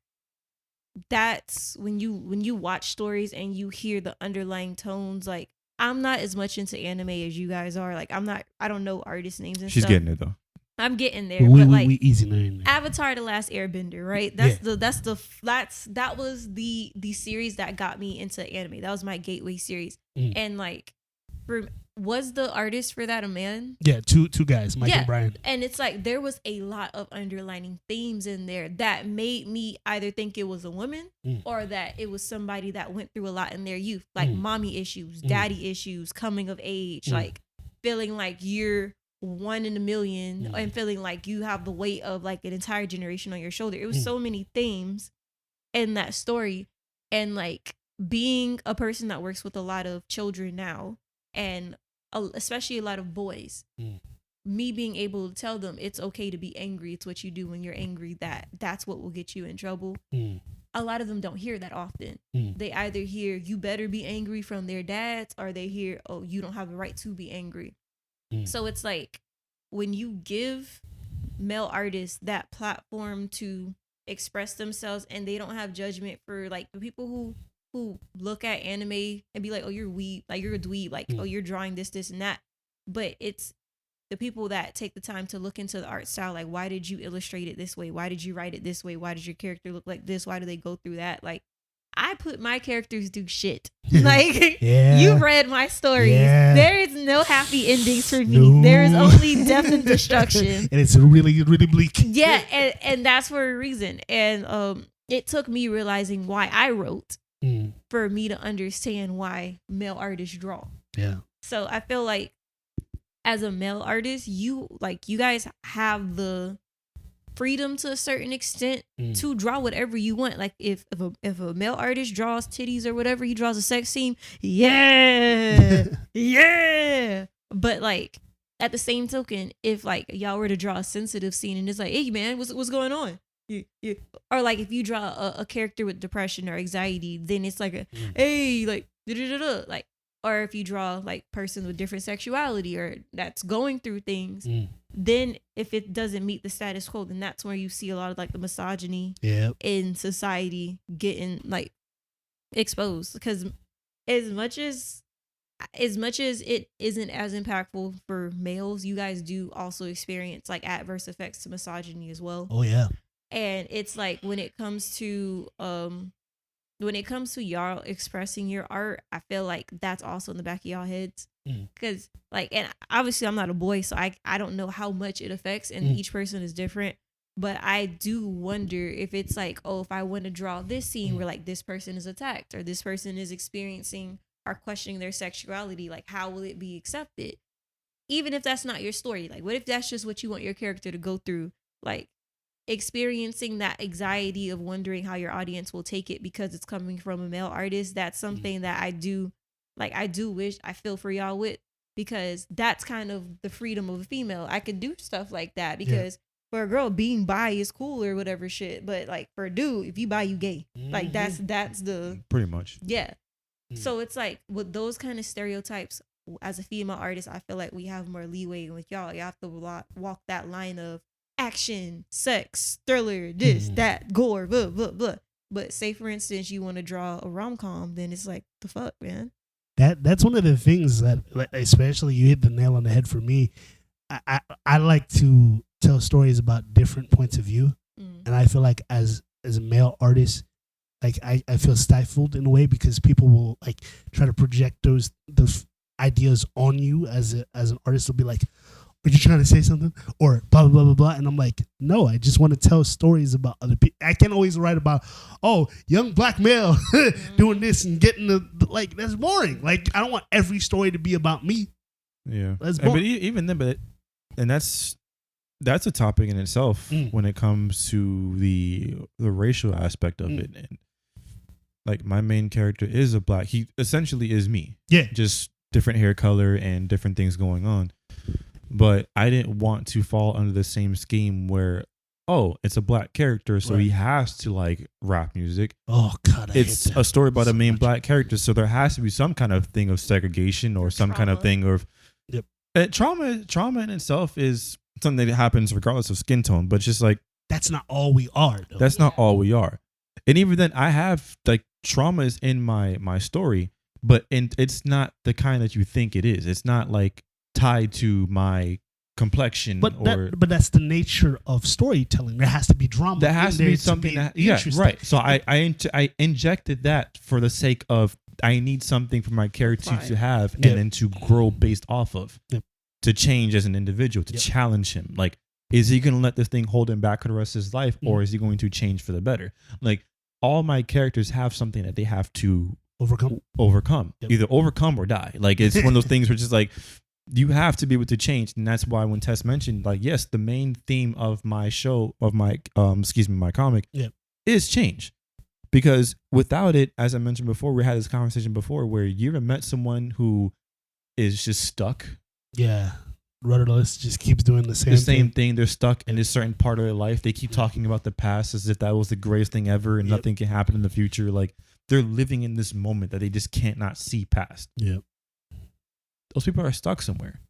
that's when you watch stories and you hear the underlying tones. Like, I'm not as much into anime as you guys are. Like, I don't know artist names and She's stuff. getting it though. I'm getting there. We but like easy there. Avatar: The Last Airbender, right? That was the series that got me into anime. That was my gateway series. And like, was the artist for that a man? Yeah, two guys, Mike and Brian. And it's like there was a lot of underlining themes in there that made me either think it was a woman or that it was somebody that went through a lot in their youth, like mommy issues, daddy issues, coming of age, like feeling like you're one in a million and feeling like you have the weight of like an entire generation on your shoulder. It was so many themes in that story. And like being a person that works with a lot of children now, and especially a lot of boys, me being able to tell them it's okay to be angry. It's what you do when you're angry. That's what will get you in trouble. A lot of them don't hear that often. They either hear you better be angry from their dads, or they hear, oh, you don't have the right to be angry. So it's like when you give male artists that platform to express themselves, and they don't have judgment for like the people who look at anime and be like, oh, you're weeb, like you're a dweeb, like, oh, you're drawing this and that. But it's the people that take the time to look into the art style, like, why did you illustrate it this way? Why did you write it this way? Why does your character look like this? Why do they go through that? Like, I put my characters do shit. Like, you read my stories. There is no happy endings for me. No. There is only death and destruction. And it's really, really bleak. Yeah, and that's for a reason. And it took me realizing why I wrote for me to understand why male artists draw. Yeah. So I feel like as a male artist, you guys have the freedom to a certain extent to draw whatever you want. Like if a male artist draws titties or whatever, he draws a sex scene, yeah. But like at the same token, if like y'all were to draw a sensitive scene and it's like, hey man, what's going on? Yeah. Or like if you draw a character with depression or anxiety, then it's like a hey, like like. Or if you draw like persons with different sexuality or that's going through things, then if it doesn't meet the status quo, then that's where you see a lot of like the misogyny in society getting like exposed. Because as much as it isn't as impactful for males, you guys do also experience like adverse effects to misogyny as well. Oh yeah. And it's like when it comes to y'all expressing your art, I feel like that's also in the back of y'all heads. Because like, and obviously I'm not a boy, so I don't know how much it affects, and each person is different. But I do wonder if it's like, oh, if I want to draw this scene where like this person is attacked or this person is experiencing or questioning their sexuality, like how will it be accepted? Even if that's not your story, like what if that's just what you want your character to go through? Like experiencing that anxiety of wondering how your audience will take it because it's coming from a male artist. That's something that I do wish I feel for y'all with, because that's kind of the freedom of a female. I could do stuff like that because for a girl, being bi is cool or whatever shit, but like for a dude, if you bi, you gay. Like that's the pretty much. Yeah. So it's like with those kind of stereotypes, as a female artist, I feel like we have more leeway. With y'all have to walk that line of action, sex, thriller, this, that, gore, blah, blah, blah. But say, for instance, you want to draw a rom-com, then it's like, the fuck, man? That's one of the things that, especially you hit the nail on the head for me. I like to tell stories about different points of view. And I feel like as a male artist, like I feel stifled in a way because people will like try to project those ideas on you as an artist. They'll be like, are you trying to say something? Or blah, blah, blah, blah, blah. And I'm like, no, I just want to tell stories about other people. I can't always write about, oh, young black male doing this and getting the like, that's boring. Like, I don't want every story to be about me. Yeah. That's boring. But even then, and that's a topic in itself when it comes to the racial aspect of it. And like my main character is a black, he essentially is me. Yeah. Just different hair color and different things going on. But I didn't want to fall under the same scheme where, oh, it's a black character, so he has to like rap music. Oh God, it's a story about a main black character, so there has to be some kind of thing of segregation or some kind of thing of trauma. Trauma in itself is something that happens regardless of skin tone, but just like that's not all we are. Though. That's not all we are. And even then, I have like traumas in my story, but it's not the kind that you think it is. It's not like tied to my complexion, but that's the nature of storytelling. There has to be drama. There has to be something right. So I injected that for the sake of I need something for my character to have and then to grow based off of, to change as an individual, to challenge him. Like, is he going to let this thing hold him back for the rest of his life, or is he going to change for the better? Like, all my characters have something that they have to overcome, either overcome or die. Like, it's one of those things where it's just like, you have to be able to change. And that's why when Tess mentioned, like, yes, the main theme of my show, of my, my comic is change. Because without it, as I mentioned before, we had this conversation before where you ever met someone who is just stuck. Yeah. Rudderless, just keeps doing the same thing. They're stuck in a certain part of their life. They keep talking about the past as if that was the greatest thing ever and nothing can happen in the future. Like, they're living in this moment that they just can't not see past. Yeah. Those people are stuck somewhere.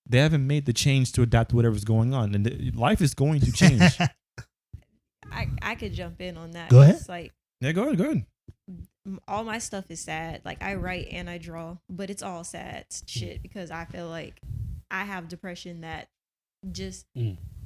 They haven't made the change to adapt to whatever's going on. And life is going to change. I could jump in on that. Go ahead. It's like, go ahead. all my stuff is sad. Like, I write and I draw, but it's all sad shit because I feel like I have depression that just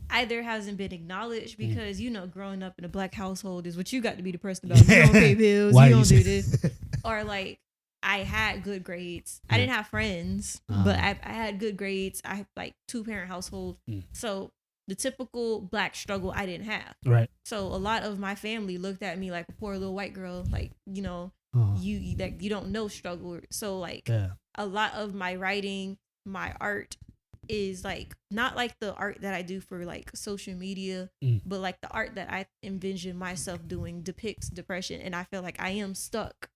either hasn't been acknowledged because, growing up in a black household is what you got to be depressed about. You don't pay bills. You don't do this. Or like, I had good grades. I didn't have friends, but I had good grades. I have like 2-parent household. So the typical black struggle I didn't have. Right. So a lot of my family looked at me like a poor little white girl, like, you don't know struggle. So like a lot of my writing, my art is like not like the art that I do for like social media, but like the art that I envision myself doing depicts depression, and I feel like I am stuck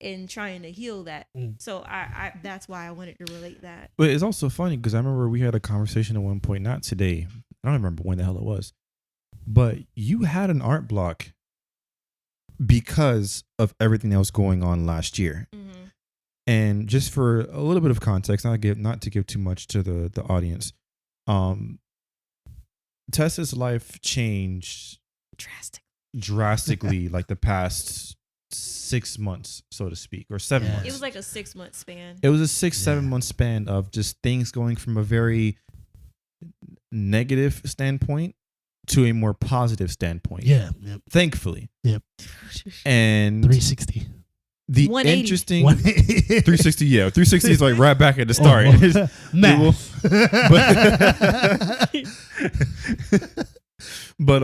in trying to heal that. So I that's why I wanted to relate that. But it's also funny because I remember we had a conversation at one point, not today, I don't remember when the hell it was, but you had an art block because of everything that was going on last year. And just for a little bit of context, not to give too much to the audience, Tessa's life changed drastically like the past 6 months, so to speak, or 7 months. It was like a 6-month span. It was a 6-7 month span of just things going from a very negative standpoint to a more positive standpoint. Yeah. Thankfully. Yep. And 360. The 180. interesting 360, 360 is like right back at the start. But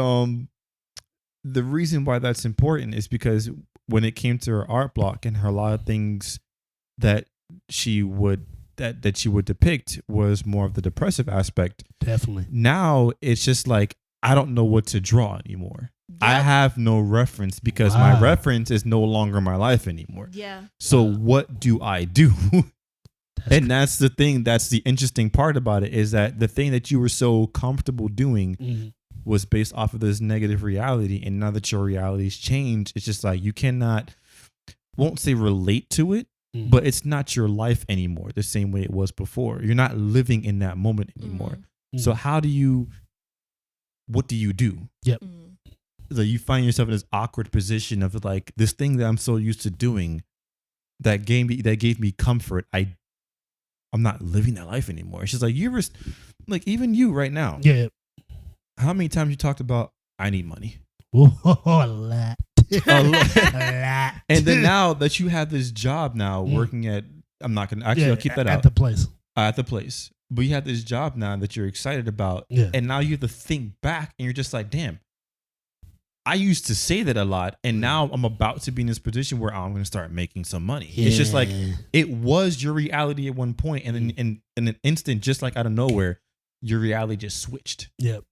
the reason why that's important is because when it came to her art block and her a lot of things that she would depict was more of the depressive aspect. Definitely. Now it's just like I don't know what to draw anymore. I have no reference because my reference is no longer my life anymore. Yeah. So what do I do? That's the thing. That's the interesting part about it is that the thing that you were so comfortable doing was based off of this negative reality. And now that your reality's changed, it's just like you won't say relate to it, but it's not your life anymore the same way it was before. You're not living in that moment anymore. So what do you do? Yep. So you find yourself in this awkward position of like this thing that I'm so used to doing that gave me comfort. I'm not living that life anymore. It's just like even you right now. Yeah. How many times you talked about I need money? Oh, a lot. A lot. And then now that you have this job now working at, I'm not gonna I'll keep that out. At the place. At the place. But you have this job now that you're excited about. Yeah. And now you have to think back and you're just like, damn. I used to say that a lot, and now I'm about to be in this position where I'm going to start making some money. Yeah. It's just like it was your reality at one point, and then in an instant, just like out of nowhere, your reality just switched. Yep.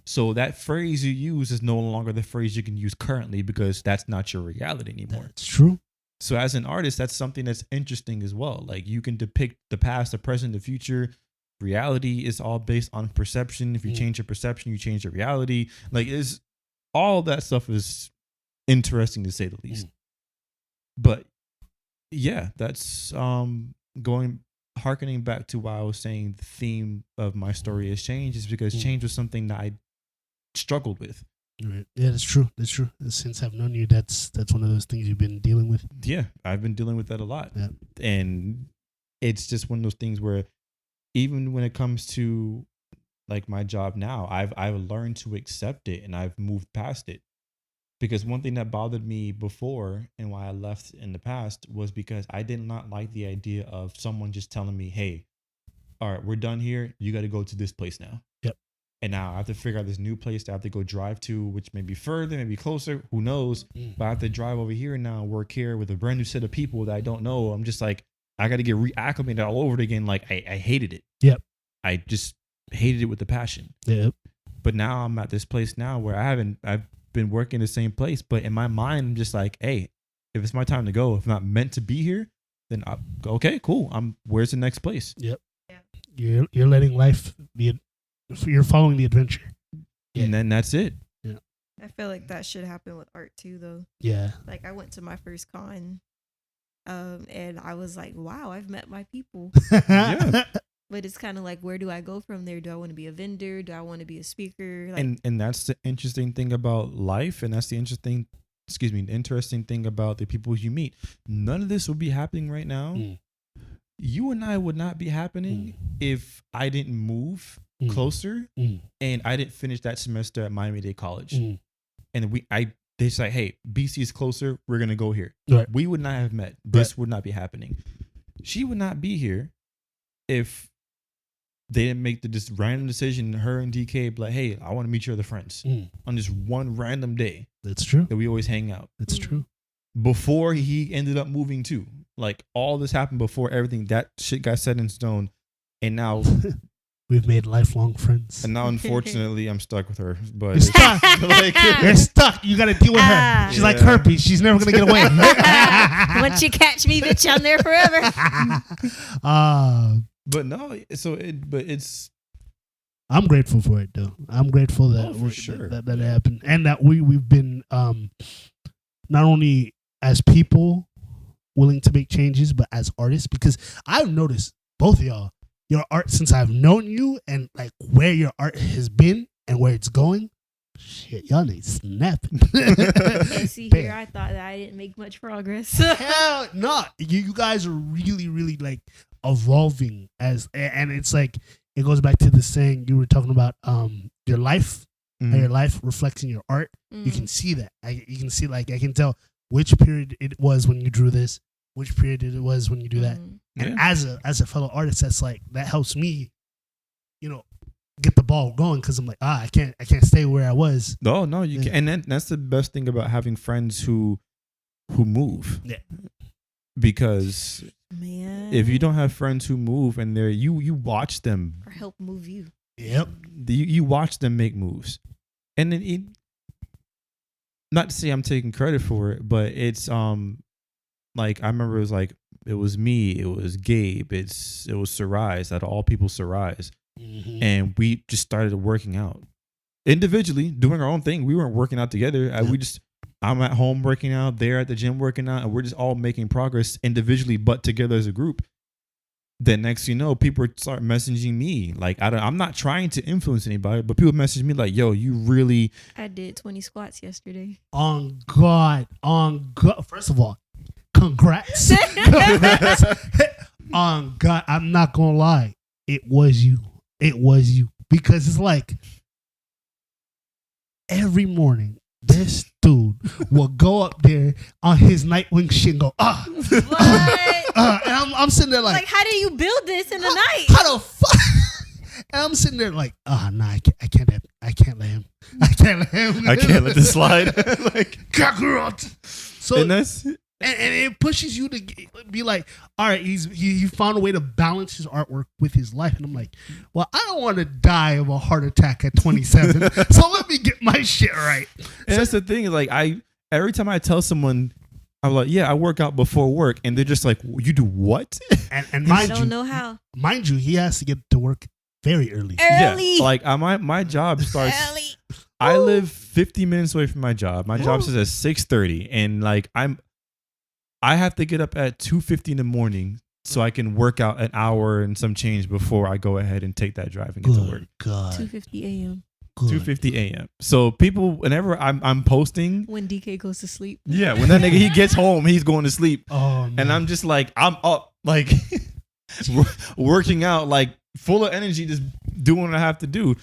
So that phrase you use is no longer the phrase you can use currently because that's not your reality anymore. That's true. So as an artist, that's something that's interesting as well. Like you can depict the past, the present, the future. Reality is all based on perception. If you change your perception, you change your reality. Like it's all that stuff is interesting to say the least. But yeah, that's harkening back to why I was saying the theme of my story is change is because change was something that I struggled with. Right. Yeah, that's true. That's true. Since I've known you, that's one of those things you've been dealing with. Yeah, I've been dealing with that a lot. Yeah. And it's just one of those things where even when it comes to like my job now, I've learned to accept it and I've moved past it. Because one thing that bothered me before and why I left in the past was because I did not like the idea of someone just telling me, hey, all right, we're done here. You got to go to this place now. Yep. And now I have to figure out this new place that I have to go drive to, which may be further, maybe closer, who knows? But I have to drive over here now, work here with a brand new set of people that I don't know. I'm just like, I got to get reacclimated all over it again. Like I hated it. Yep. I just hated it with a passion. Yep. But now I'm at this place now where I've been working the same place, but in my mind, I'm just like, hey, if it's my time to go, if I'm not meant to be here, then okay, cool. Where's the next place? Yep. Yeah. You're letting life be. You're following the adventure. Yeah. And then that's it. Yeah. I feel like that should happen with art too, though. Yeah. Like I went to my first con, and I was like, wow, I've met my people. Yeah. But it's kind of like, where do I go from there? Do I want to be a vendor? Do I want to be a speaker? Like, And that's the interesting thing about life, and that's the interesting thing about the people you meet. None of this would be happening right now. You and I would not be happening if I didn't move closer and I didn't finish that semester at Miami-Dade College. And they say, hey, BC is closer. We're going to go here. Right. We would not have met. This would not be happening. She would not be here if they didn't make this random decision. Her and DK be like, hey, I want to meet your other friends on this one random day. That's true. That we always hang out. That's true. Before he ended up moving too. Like all this happened before everything. That shit got set in stone. And now we've made lifelong friends. And now unfortunately I'm stuck with her. But you're stuck. You're stuck. You gotta deal with her. She's like herpes. She's never gonna get away. Once you catch me, bitch, I'm there forever. But no, it's. I'm grateful for it though. I'm grateful that that it happened, and that we've been not only as people willing to make changes, but as artists. Because I've noticed both of y'all, your art since I've known you, and like where your art has been and where it's going. Shit, y'all need snapping. See here, I thought that I didn't make much progress. Hell no, you guys are really, really like evolving and it's like it goes back to the saying you were talking about. Your life, how your life reflects in your art. You can see that. You can see like I can tell which period it was when you drew this, which period it was when you do that. And as a fellow artist, that's like that helps me, get the ball going because I'm like, I can't stay where I was. No, you can. And then that's the best thing about having friends who move. Yeah. Because if you don't have friends who move and you watch them or help move you. Yep. You watch them make moves. And then not to say I'm taking credit for it, but it's like I remember it was me, it was Gabe, it was Sarais, out of all people Sarais. And we just started working out individually, doing our own thing. We weren't working out together. I'm at home working out, they're at the gym working out, and we're just all making progress individually, but together as a group. Then next you know, people start messaging me. Like I'm not trying to influence anybody, but people message me like, yo, you really. I did 20 squats yesterday. On God. First of all, congrats. On God, I'm not gonna lie. It was you. Because it's like every morning this dude will go up there on his Nightwing shit and go, and I'm sitting there like, how do you build this in the night? How the fuck? And I'm sitting there like, nah, I can't let him. I can't let this slide. So and that's. And it pushes you to be like, all right, he found a way to balance his artwork with his life. And I'm like, well, I don't want to die of a heart attack at 27. So let me get my shit right. And that's the thing. Like every time I tell someone, I'm like, yeah, I work out before work. And they're just like, you do what? And I don't know how. Mind you, he has to get to work very early. Yeah, like my job starts. Early. I live 50 minutes away from my job. My job starts at 6:30. And like I have to get up at 2:50 in the morning so I can work out an hour and some change before I go ahead and take that drive and get to work. God. 2:50 a.m. 2:50 a.m. So people, whenever I'm posting, when DK goes to sleep, yeah, when that nigga he gets home, he's going to sleep. Oh, man. And I'm just like, I'm up, like working out, like full of energy, just doing what I have to do.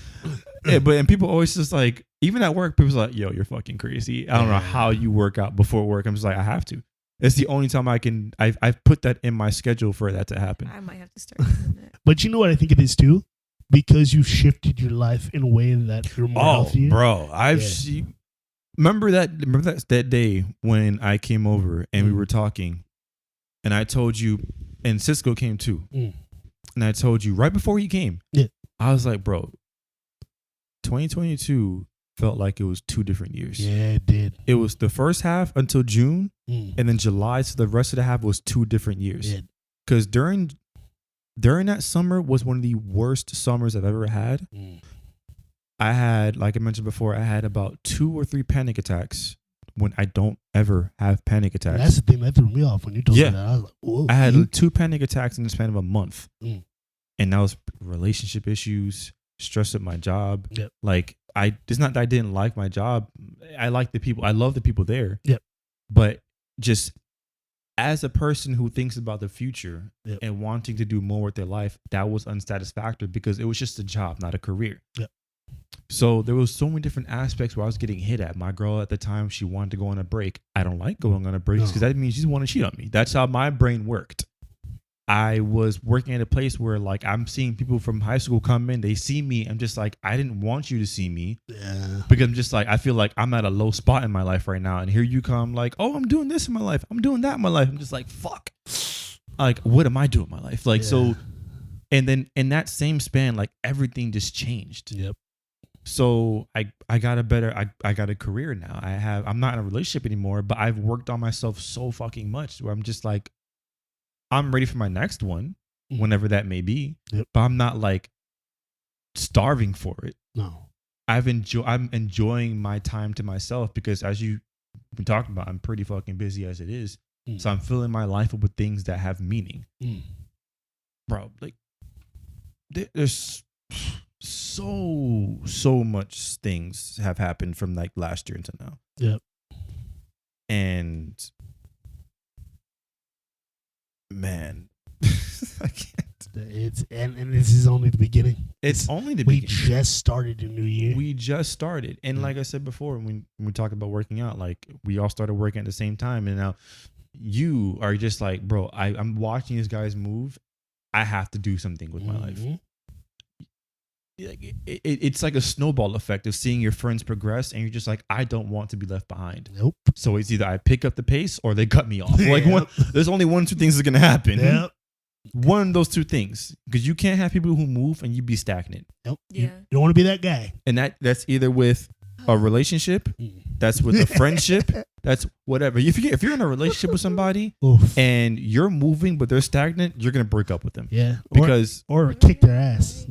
Yeah, and people always just like, even at work, people's like, yo, you're fucking crazy. I don't know how you work out before work. I'm just like, I have to. It's the only time I've put that in my schedule for that to happen. I might have to start doing that. But you know what I think it is too? Because you've shifted your life in a way that you're more healthier. Bro, remember that day when I came over and we were talking, and I told you, and Cisco came too, and I told you right before he came, I was like, bro, 2022 felt like it was 2 different years. Yeah, it did. It was the first half until June, and then July, so the rest of the half was 2 different years. Because during that summer was one of the worst summers I've ever had. I had, like I mentioned before, I had about 2 or 3 panic attacks when I don't ever have panic attacks. That's the thing that threw me off when you told me that. I was like, whoa. I had 2 panic attacks in the span of a month. And that was relationship issues, stress at my job. Like, it's not that I didn't like my job. I like the people. I love the people there. But just as a person who thinks about the future and wanting to do more with their life, that was unsatisfactory because it was just a job, not a career. So there was so many different aspects where I was getting hit at. My girl at the time, she wanted to go on a break. I don't like going on a break because that means she's wanting to cheat on me. That's how my brain worked. I was working at a place where, like, I'm seeing people from high school come in. They see me. I'm just like, I didn't want you to see me. Because I'm just like, I feel like I'm at a low spot in my life right now. And here you come like, oh, I'm doing this in my life. I'm doing that in my life. I'm just like, fuck. Like, what am I doing in my life? Like, so, and then in that same span, like, everything just changed. So I got I got a career now. I'm not in a relationship anymore, but I've worked on myself so fucking much where I'm just like, I'm ready for my next one, whenever that may be. But I'm not like starving for it. No. I'm enjoying my time to myself because, as you've been talking about, I'm pretty fucking busy as it is. So I'm filling my life up with things that have meaning. Bro, like, there's so much things have happened from like last year until now. And man, I can't. It's and this is only the beginning. It's only the beginning. We just started a new year. We just started. And like I said before, when we talk about working out, like, we all started working at the same time. And now you are just like, bro, I'm watching these guys move. I have to do something with my life. It's like a snowball effect of seeing your friends progress, and you're just like, I don't want to be left behind. So it's either I pick up the pace or they cut me off. Like, there's only 1 or 2 things that's gonna happen. One of those 2 things, because you can't have people who move and you be stagnant. You don't want to be that guy. And that's either with a relationship, that's with a friendship, that's whatever. If you're in a relationship with somebody and you're moving but they're stagnant, you're gonna break up with them. Because or kick their ass.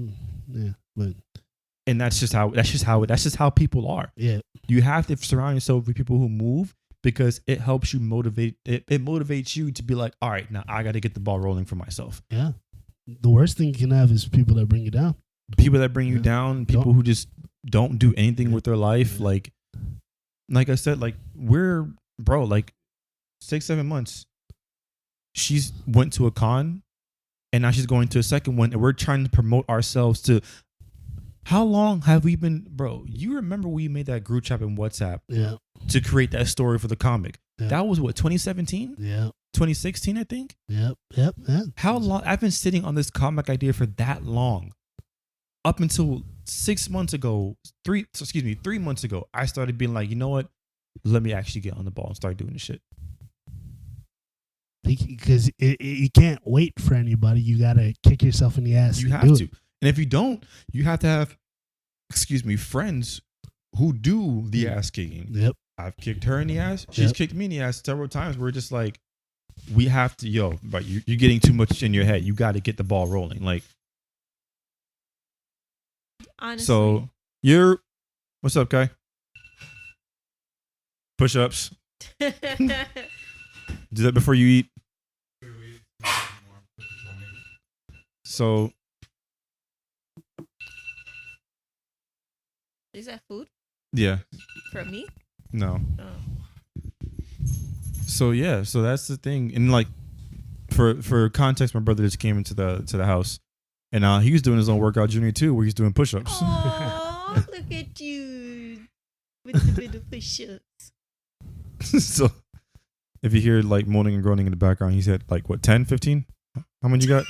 And that's just how people are. You have to surround yourself with people who move, because it helps you motivate. It motivates you to be like, all right, now I got to get the ball rolling for myself. The worst thing you can have is people that bring you down. People that bring you down. People who just don't do anything with their life. Like I said, like, we're, bro, like 6-7 months. She's went to a con, and now she's going to a second one, and we're trying to promote ourselves to. How long have we been, bro? You remember we made that group chat in WhatsApp to create that story for the comic? That was what, 2017? 2016, I think? How long? I've been sitting on this comic idea for that long. Up until 6 months ago, 3 months ago, I started being like, you know what? Let me actually get on the ball and start doing this shit. Because you can't wait for anybody. You got to kick yourself in the ass. You have to. And if you don't, you have to have, friends who do the ass kicking. I've kicked her in the ass. She's kicked me in the ass several times. We're just like, we have to, but you're getting too much in your head. You got to get the ball rolling. Like, honestly. So what's up, Kai? Push-ups. Do that before you eat. So. Is that food? Yeah. From me? No. So so that's the thing. And like, for context, my brother just came into the house. And he was doing his own workout junior too, where he's doing push-ups. Oh, look at you with the bit of push-ups. So if you hear like moaning and groaning in the background, he's at like what, 10, 15? How many you got?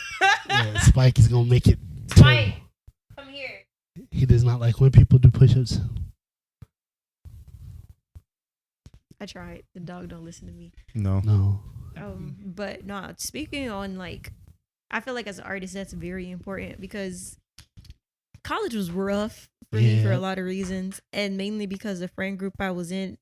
Yeah, Spike is gonna make it. Spike, come here. He does not like when people do push-ups. I tried. The dog don't listen to me. No. But no, speaking on like, I feel like as an artist, that's very important because college was rough for me for a lot of reasons, and mainly because the friend group I was in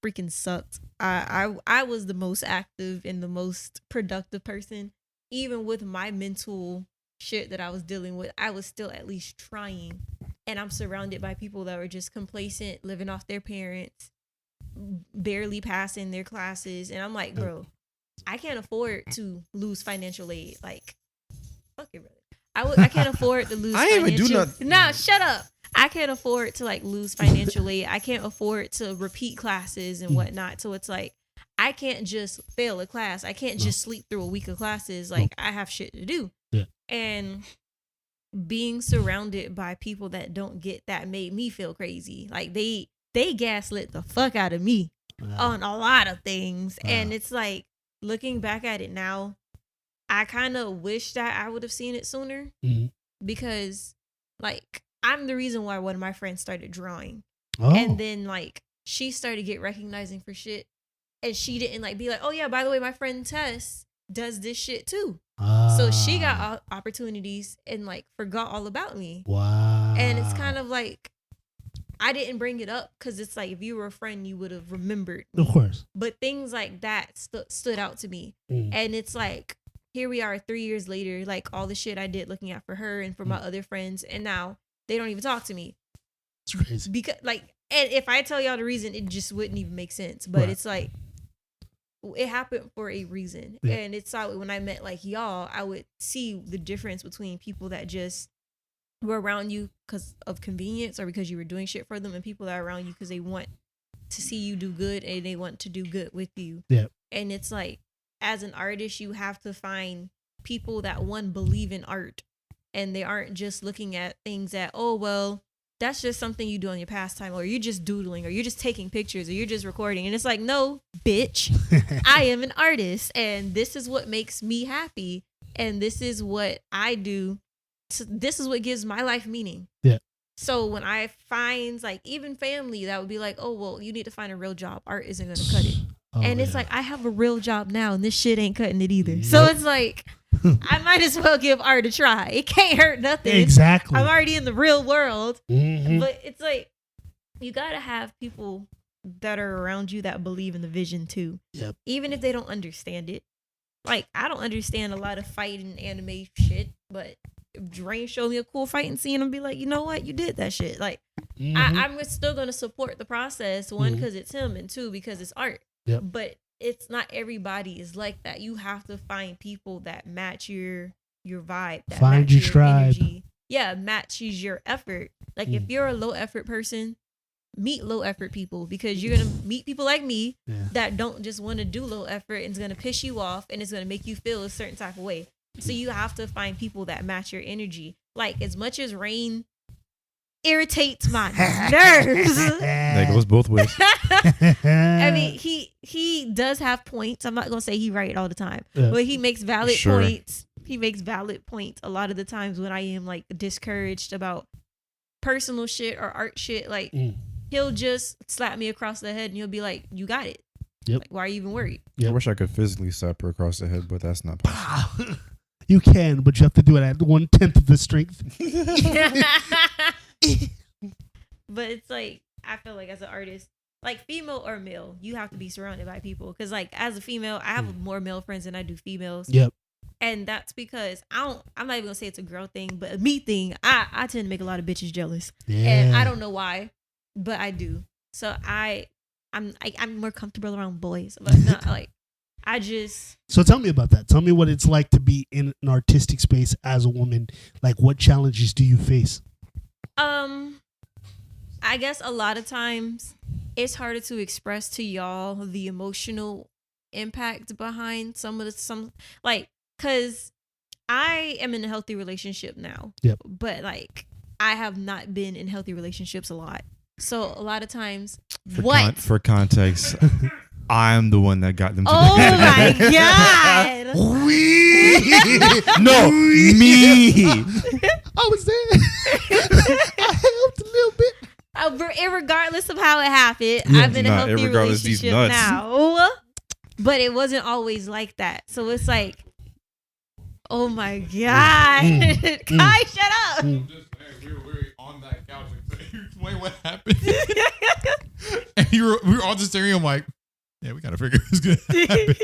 freaking sucked. I was the most active and the most productive person. Even with my mental shit that I was dealing with, I was still at least trying. And I'm surrounded by people that were just complacent, living off their parents, barely passing their classes. And I'm like, bro, I can't afford to lose financial aid. Like, fuck it, brother. I can't afford to lose I ain't even do financial. nothing. Nah, shut up. I can't afford to like lose financial aid. I can't afford to repeat classes and whatnot. So it's like, I can't just fail a class. I can't just sleep through a week of classes. Like, I have shit to do. Yeah. And being surrounded by people that don't get that made me feel crazy. Like, they gaslit the fuck out of me on a lot of things. And it's like, looking back at it now, I kind of wish that I would have seen it sooner. Mm-hmm. Because, like, I'm the reason why one of my friends started drawing. Oh. And then, like, she started to get recognizing for shit. And she didn't, like, be like, oh, yeah, by the way, my friend Tess does this shit, too. So she got opportunities and, like, forgot all about me. Wow. And it's kind of like, I didn't bring it up because it's like, if you were a friend, you would have remembered me. Of course. But things like that stood out to me. And it's like, here we are 3 years later, like, all the shit I did looking out for her and for my other friends. And now they don't even talk to me. It's crazy. Because, like, and if I tell y'all the reason, it just wouldn't even make sense. But it's like, it happened for a reason. Yeah. And it's like, when I met like y'all, I would see the difference between people that just were around you because of convenience or because you were doing shit for them, and people that are around you because they want to see you do good and they want to do good with you. Yeah. And it's like, as an artist, you have to find people that, one, believe in art, and they aren't just looking at things that, oh, well, that's just something you do on your pastime, or you're just doodling, or you're just taking pictures, or you're just recording. And it's like, no, bitch, I am an artist, and this is what makes me happy, and this is what I do. So this is what gives my life meaning. Yeah. So when I find, like, even family that would be like, oh, well, you need to find a real job. Art isn't going to cut it. And it's like, I have a real job now, and this shit ain't cutting it either. Nope. So it's like, I might as well give art a try. It can't hurt nothing. Exactly. I'm already in the real world. Mm-hmm. But it's like, you got to have people that are around you that believe in the vision too. Yep. Even if they don't understand it. Like, I don't understand a lot of fighting anime shit, but if Drain showed me a cool fighting scene, I'll be like, you know what? You did that shit. Like, I'm still going to support the process. One, because it's him, and two, because it's art. Yep. But it's not everybody is like that. You have to find people that match your vibe. That Find match your tribe. energy. Yeah, matches your effort. Like, if you're a low effort person, meet low effort people, because you're going to meet people like me that don't just want to do low effort, and it's going to piss you off, and it's going to make you feel a certain type of way. So you have to find people that match your energy. Like, as much as Rain irritates my nerves. That goes both ways. I mean, he does have points. I'm not gonna say he right all the time, but he makes valid points. He makes valid points a lot of the times when I am, like, discouraged about personal shit or art shit. Like, he'll just slap me across the head and he'll be like, "You got it." Yep. Like, why are you even worried? I wish I could physically slap her across the head, but that's not possible. You can, but you have to do it at 1/10 of the strength. But it's like, I feel like as an artist, like, female or male, you have to be surrounded by people. Because, like, as a female, I have more male friends than I do females. Yep. And that's because I'm not even gonna say it's a girl thing, but a me thing. I tend to make a lot of bitches jealous. Yeah. And I don't know why, but I do. So I'm more comfortable around boys, but not like, I just. So tell me about that. Tell me what it's like to be in an artistic space as a woman. Like, what challenges do you face? I guess a lot of times it's harder to express to y'all the emotional impact behind some, cause I am in a healthy relationship now. Yep. But like I have not been in healthy relationships a lot. So a lot of times For context, I'm the one that got them together. Oh my god. No, me. I was there. I helped a little bit. Irregardless of how it happened, Yeah. I'm in a Nah, healthy irregardless of these relationship nuts. now. But it wasn't always like that. So it's like, oh my god. Kai, shut up. We were on that couch. You explain what happened. And we were all just staring. I'm like, yeah, we gotta figure this gonna happen.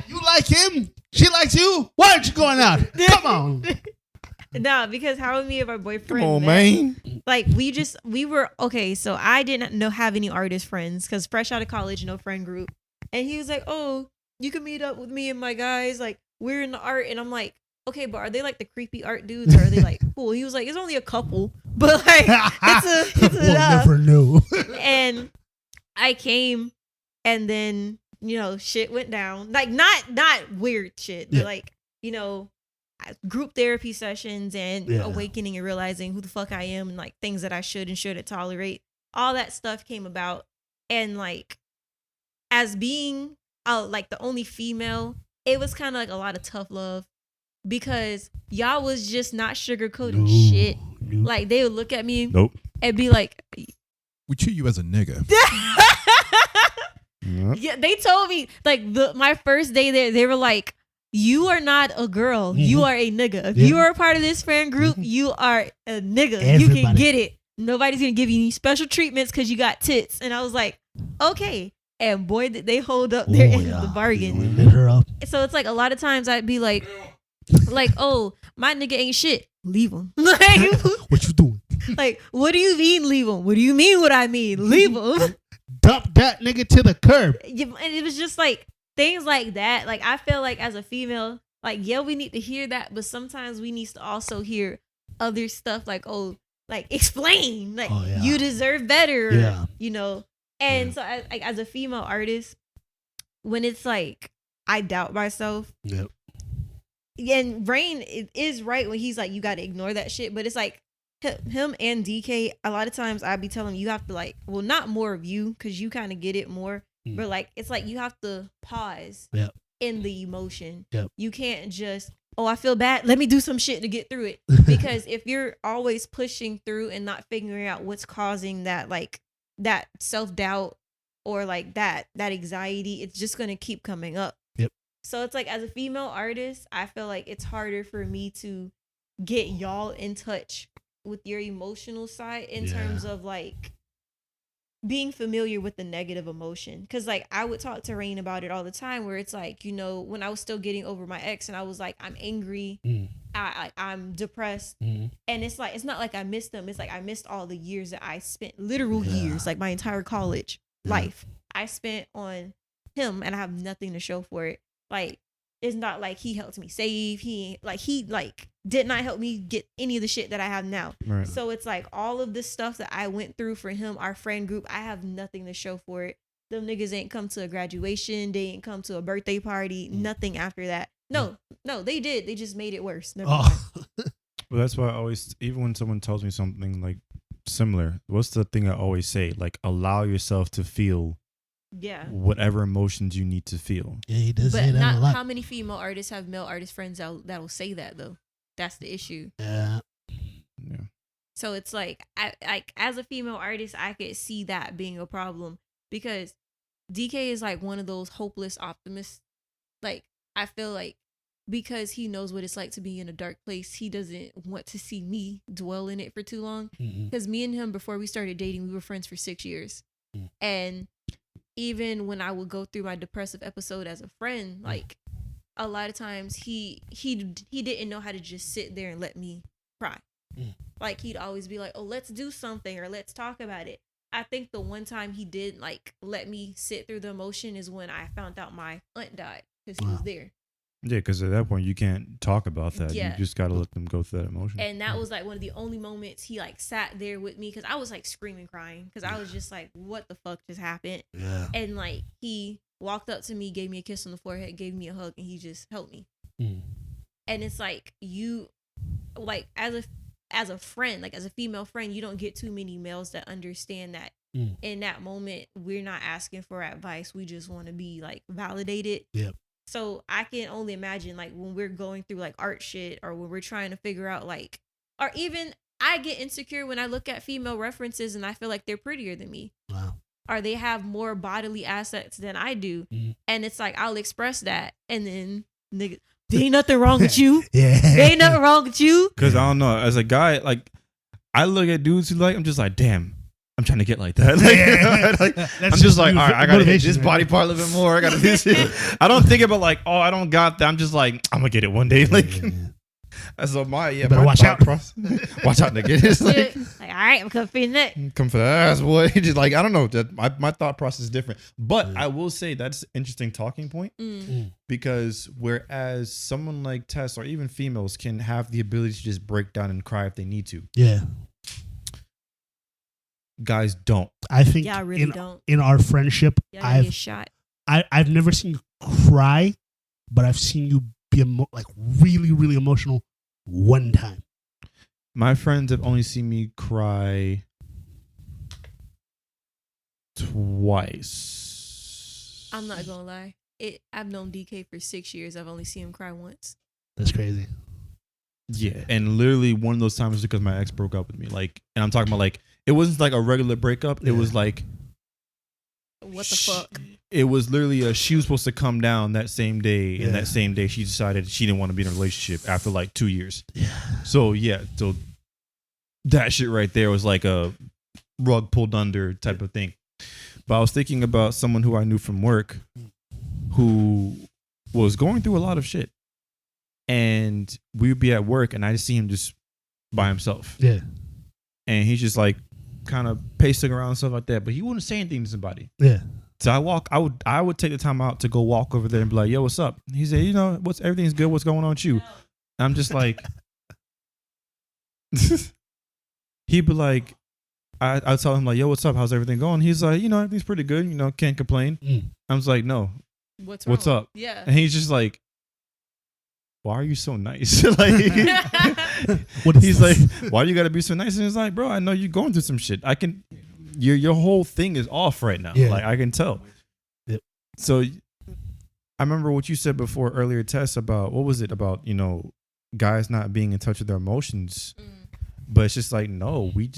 You like him? She likes you? Why aren't you going out? Come on. No, because how me and my boyfriend Come on, met, man. like we were okay. So I didn't have any artist friends because fresh out of college, no friend group. And he was like, "Oh, you can meet up with me and my guys. Like we're in the art." And I'm like, "Okay, but are they like the creepy art dudes or are they like cool?" He was like, "It's only a couple, but like it's We'll enough." never know. And I came, and then shit went down. Like not weird shit, but Yeah. like group therapy sessions and Yeah. awakening and realizing who the fuck I am and like things that I should and shouldn't tolerate. All that stuff came about, and like as being like the only female, it was kind of like a lot of tough love because y'all was just not sugarcoating shit. No. Like they would look at me Nope. and be like, We treat you as a nigga. Yep. yeah, they told me like my first day there, they were like, "You are not a girl. You are a nigga. If you are a part of this friend group, you are a nigga. You can Everybody. get it. Nobody's gonna give you any special treatments because you got tits." And I was like, okay. And boy, did they hold up their end of the bargain. We lit her up. So it's like a lot of times I'd be like, oh, my nigga ain't shit. Leave him. Like, What you doing? like, what do you mean leave him? What do you mean what I mean? Leave him. Dump that nigga to the curb. And it was just like things like that. Like I feel like as a female, like yeah, we need to hear that, but sometimes we need to also hear other stuff like, oh, like explain, like Oh, yeah. you deserve better, Yeah. And so as a female artist, when it's like I doubt myself, Yep. and Rain is right when he's like, you got to ignore that shit, but it's like him and DK, a lot of times I'd be telling you have to like, well, not more of you because you kind of get it more, but like it's like you have to pause Yep. in the emotion. Yep. You can't just, oh, I feel bad, let me do some shit to get through it. Because if you're always pushing through and not figuring out what's causing that, like that self-doubt or like that anxiety, it's just going to keep coming up. Yep. So it's like as a female artist, I feel like it's harder for me to get y'all in touch with your emotional side in terms of like being familiar with the negative emotion. Cause like I would talk to Rain about it all the time where it's like, when I was still getting over my ex and I was like, I'm angry, I'm depressed. And it's like, it's not like I missed them. It's like I missed all the years that I spent, literal years, like my entire college life I spent on him, and I have nothing to show for it. Like, it's not like he helped me save. He did not help me get any of the shit that I have now. Right. So it's like all of this stuff that I went through for him, our friend group, I have nothing to show for it. Them niggas ain't come to a graduation. They ain't come to a birthday party. Nothing after that. No, they did. They just made it worse. Never mind. Well, that's why I always, even when someone tells me something like similar, what's the thing I always say? Like, allow yourself to feel Yeah. whatever emotions you need to feel. Yeah, he does But say that a not lot. how many female artists have male artist friends that'll say that though. That's the issue. Yeah. Yeah. So it's like, I as a female artist, I could see that being a problem because DK is like one of those hopeless optimists. Like, I feel like because he knows what it's like to be in a dark place, he doesn't want to see me dwell in it for too long. Because me and him, before we started dating, we were friends for 6 years. And even when I would go through my depressive episode as a friend, like a lot of times he didn't know how to just sit there and let me cry. Like he'd always be like, oh, let's do something or let's talk about it. I think the one time he did like let me sit through the emotion is when I found out my aunt died because he was there. Yeah, because at that point you can't talk about that. Yeah. You just got to let them go through that emotion. And that was like one of the only moments he like sat there with me because I was like screaming, crying because I was just like, what the fuck just happened? Yeah. And like he walked up to me, gave me a kiss on the forehead, gave me a hug, and he just helped me. And it's like as a friend, like as a female friend, you don't get too many males that understand that in that moment we're not asking for advice, we just want to be like validated. Yep. So I can only imagine like when we're going through like art shit, or when we're trying to figure out like, or even I get insecure when I look at female references and I feel like they're prettier than me. Wow. Or they have more bodily assets than I do. And it's like I'll express that, and then nigga, there ain't nothing wrong with you. Yeah. There ain't nothing wrong with you. Because I don't know, as a guy, like I look at dudes who like, I'm just like, damn, I'm trying to get like that. Like, you know, like, I'm just like, all right, I gotta hit this body part a little bit more. I gotta do this shit. I don't think about like, oh, I don't got that. I'm just like, I'm gonna get it one day. Like, that's all my better my watch out. Watch out, nigga. It's like, Like, all right, I'm coming for your neck. come for that ass, boy. Just like, I don't know. That my thought process is different. But I will say that's an interesting talking point, because whereas someone like Tess or even females can have the ability to just break down and cry if they need to, Yeah. guys don't. I think Y'all really don't. in our friendship, Y'all get shot. I've never seen you cry, but I've seen you be like really, really emotional one time. My friends have only seen me cry twice. I'm not gonna lie. I've known DK for 6 years. I've only seen him cry once. That's crazy. Yeah, and literally one of those times was because my ex broke up with me. Like, and I'm talking about like, it wasn't like a regular breakup. It was like, What the fuck? it was literally she was supposed to come down that same day, and that same day she decided she didn't want to be in a relationship after like 2 years. So that shit right there was like a rug pulled under type of thing. But I was thinking about someone who I knew from work who was going through a lot of shit, and we would be at work and I just see him just by himself. Yeah. And he's just like kind of pacing around and stuff like that, but he wouldn't say anything to somebody. Yeah. So I would take the time out to go walk over there and be like, yo, what's up? He said, you know, everything's good. What's going on with you? I'm just like, he'd be like, I'll tell him like, yo, what's up? How's everything going? He's like, you know, everything's pretty good. You know, can't complain. I was like, no, what's up? Yeah. And he's just like, why are you so nice? Like, he's like, why do you gotta be so nice? And he's like, bro, I know you're going through some shit. I can, your whole thing is off right now. Yeah. Like, I can tell. Yep. So I remember what you said before earlier, Tess, about what was it about, you know, guys not being in touch with their emotions. But it's just like, no, we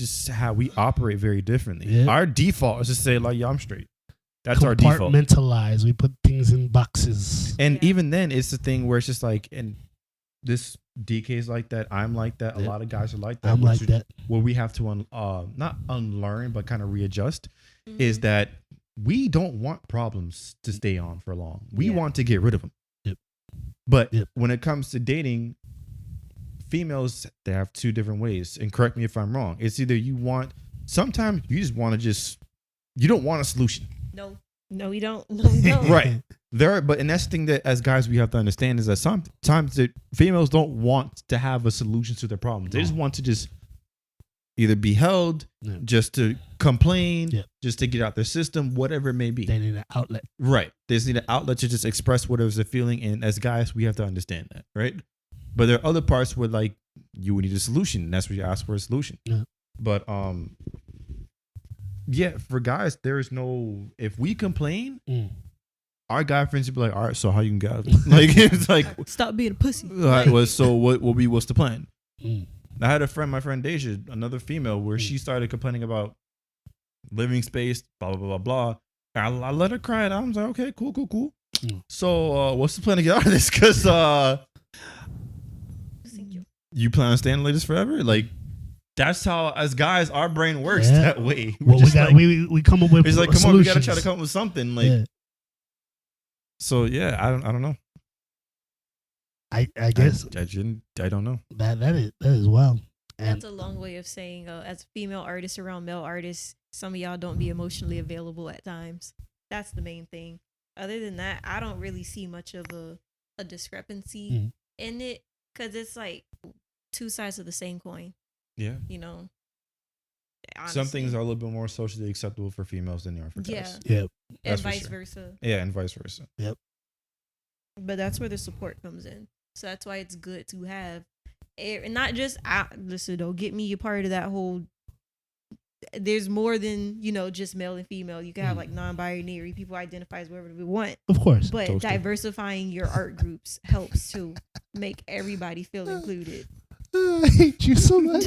operate very differently. Yeah. Our default is to say like, yeah, I'm straight. That's our default. Compartmentalize. We put things in boxes. And even then, it's the thing where it's just like, and this DK is like that. I'm like that. A lot of guys are like that. I'm like that. What we have to not unlearn, but kind of readjust is that we don't want problems to stay on for long. We want to get rid of them. Yep. But when it comes to dating, females, they have two different ways. And correct me if I'm wrong. It's either sometimes you just want to you don't want a solution. No, we don't. No, we don't. Right. And that's the thing that as guys we have to understand is that sometimes the females don't want to have a solution to their problems. They just want to just either be held, just to complain, just to get out their system, whatever it may be. They need an outlet. Right. They just need an outlet to just express whatever they're feeling. And as guys, we have to understand that. Right. But there are other parts where like you would need a solution. And that's where you ask for a solution. Yeah. But for guys, there is no, if we complain, our guy friends would be like, all right, so how you can get out of it? Like, it's like, stop being a pussy. So what's the plan? I had a friend, my friend Deja, another female, where she started complaining about living space, blah, blah, blah, blah. I let her cry it out. I was like, okay, cool. So what's the plan to get out of this? Because you plan on staying like this forever? Like, that's how, as guys, our brain works that way. Well, we come up with it's like, come on, we got to try to come up with something. Like, so I don't know. I guess I don't know. That is wild. That's a long way of saying, as a female artist around male artists, some of y'all don't be emotionally available at times. That's the main thing. Other than that, I don't really see much of a discrepancy in it, because it's like two sides of the same coin. Yeah. You know, Some things are a little bit more socially acceptable for females than they are for guys. Yeah. Yep. And That's for vice sure. versa. Yeah, and vice versa. But that's where the support comes in. So that's why it's good to have, and not just listen. Don't get me a part of that whole. There's more than just male and female. You can have like non-binary people identify as whatever we want. Of course. But Toasted. diversifying your art groups helps to make everybody feel included. I hate you so much.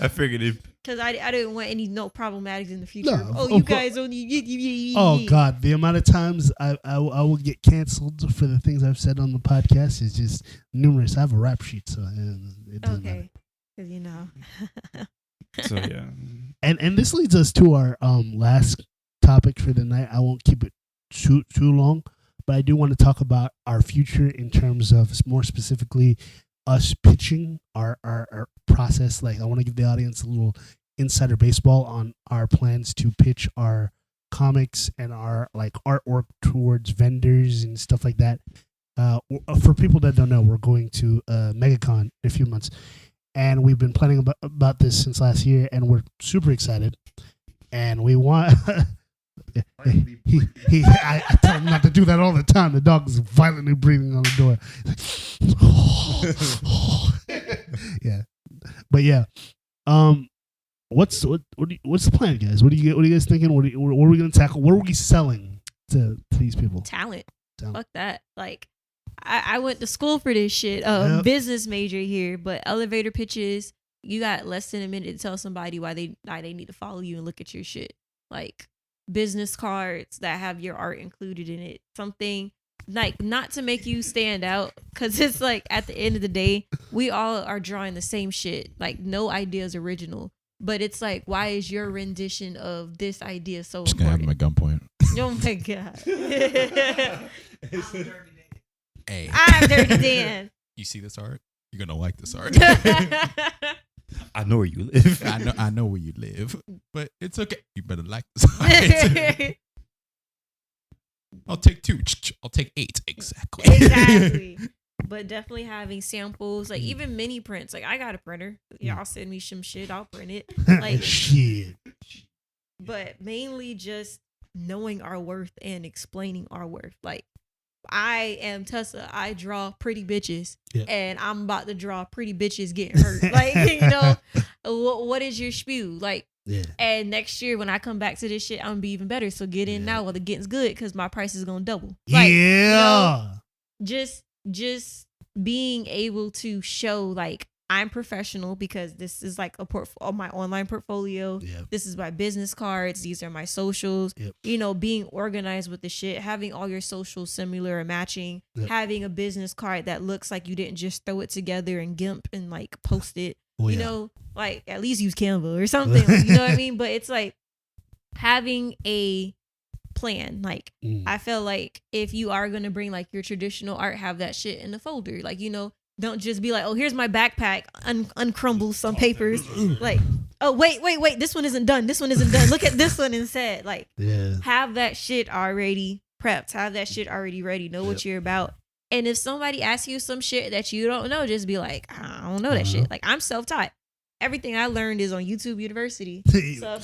I figured it. Because I didn't want any problematics in the future. No, Oh, of you course. guys only. Oh God, the amount of times I will get canceled for the things I've said on the podcast is just numerous. I have a rap sheet, so it doesn't matter. Okay. Because So yeah. And this leads us to our last topic for the night. I won't keep it too long, but I do want to talk about our future in terms of more specifically us pitching our process. Like I want to give the audience a little insider baseball on our plans to pitch our comics and our like artwork towards vendors and stuff like that. For people that don't know, we're going to MegaCon in a few months. And we've been planning about this since last year, and we're super excited. And we want. I tell him not to do that all the time. The dog is violently breathing on the door. Yeah, but yeah. What's the plan, guys? What are you guys thinking? What are we gonna tackle? What are we selling to these people? Talent. Talent. Fuck that. Like, I went to school for this shit. Yep. Business major here, but elevator pitches, you got less than a minute to tell somebody why they need to follow you and look at your shit. Like business cards that have your art included in it. Something like not to make you stand out, because it's like at the end of the day, we all are drawing the same shit. Like no idea is original. But it's like, why is your rendition of this idea so Just gonna have important? him at gunpoint. Oh my god. Hey, I'm Dirty Dan. you see this art? You're gonna like this art. I know where you live. I know where you live, but it's okay. You better like this art. I'll take 2. I'll take 8. Exactly. Exactly. But definitely having samples, like even mini prints. Like I got a printer. Y'all send me some shit, I'll print it. Like Shit. but mainly just knowing our worth and explaining our worth. Like I am Tessa. I draw pretty bitches, and I'm about to draw pretty bitches getting hurt. Like what is your spew? Like, and next year when I come back to this shit, I'm gonna be even better. So get in now while the getting's good, because my price is gonna double. Like, just being able to show like I'm professional, because this is like my online portfolio. Yep. This is my business cards. These are my socials. Yep. Being organized with the shit, having all your socials similar or matching, having a business card that looks like you didn't just throw it together and GIMP and like post it. Like at least use Canva or something. You know what I mean? But it's like having a plan. Like I feel like if you are gonna bring like your traditional art, have that shit in the folder. Like don't just be like, oh, here's my backpack, uncrumble some papers. Like, oh, wait, this one isn't done. Look at this one instead. Like, have that shit already prepped. Have that shit already ready. Know what you're about. And if somebody asks you some shit that you don't know, just be like, I don't know that shit. Like, I'm self-taught. Everything I learned is on YouTube University. So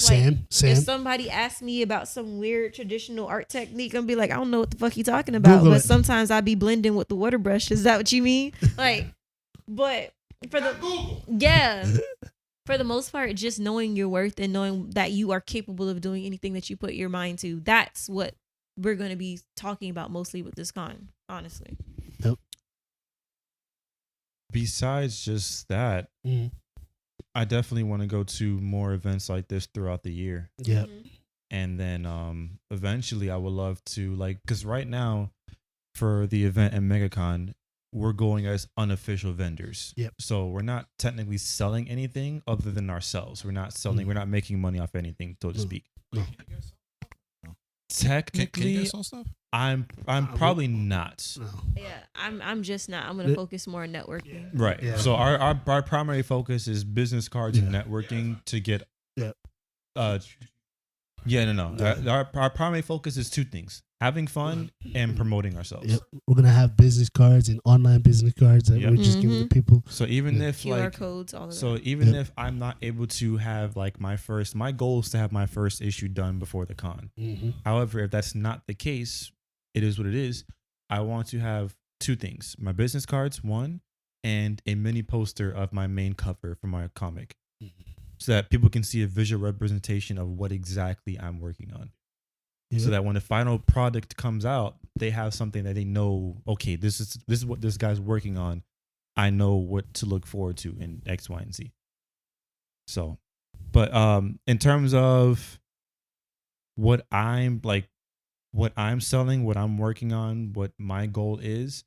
if somebody asks me about some weird traditional art technique, I'm be like, I don't know what the fuck you talking about. Google but it. Sometimes I be blending with the water brush. Is that what you mean? Like, but for the most part, just knowing your worth and knowing that you are capable of doing anything that you put your mind to. That's what we're going to be talking about mostly with this con, honestly. Yep. Besides just that, I definitely want to go to more events like this throughout the year. Yeah. And then eventually I would love to, like, because right now for the event at MegaCon, we're going as unofficial vendors. Yep. So we're not technically selling anything other than ourselves. We're not selling, we're not making money off anything, so to speak. No. Technically, Can you guys sell stuff? I'm probably not. No. Yeah, I'm just not. I'm gonna focus more on networking. Right. Yeah. So our primary focus is business cards and networking to get Yeah, no. Our primary focus is two things: having fun and promoting ourselves. Yep. We're gonna have business cards and online business cards that Yep. we're just giving to people. So even if QR like codes, all of So that. even if I'm not able to have like my goal is to have my first issue done before the con. Mm-hmm. However, if that's not the case, it is what it is. I want to have two things: my business cards, one, and a mini poster of my main cover for my comic, so that people can see a visual representation of what exactly I'm working on. Yep. So that when the final product comes out, they have something that they know, okay, this is what this guy's working on. I know what to look forward to in X, Y, and Z. So, but in terms of what I'm selling, what I'm working on, what my goal is,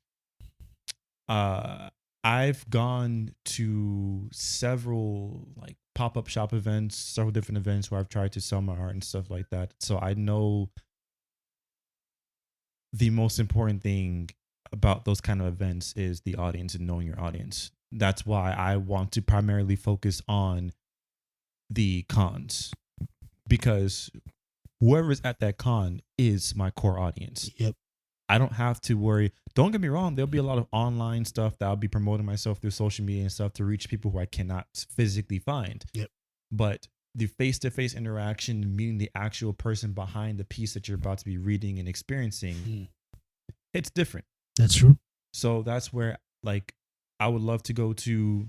I've gone to several like pop-up shop events, several different events where I've tried to sell my art and stuff like that. So I know the most important thing about those kind of events is the audience and knowing your audience. That's why I want to primarily focus on the cons, because whoever's at that con is my core audience. Yep. I don't have to worry. Don't get me wrong. There'll be a lot of online stuff that I'll be promoting myself through social media and stuff to reach people who I cannot physically find. Yep. But the face-to-face interaction, meeting the actual person behind the piece that you're about to be reading and experiencing, it's different. That's true. So that's where, like, I would love to go to,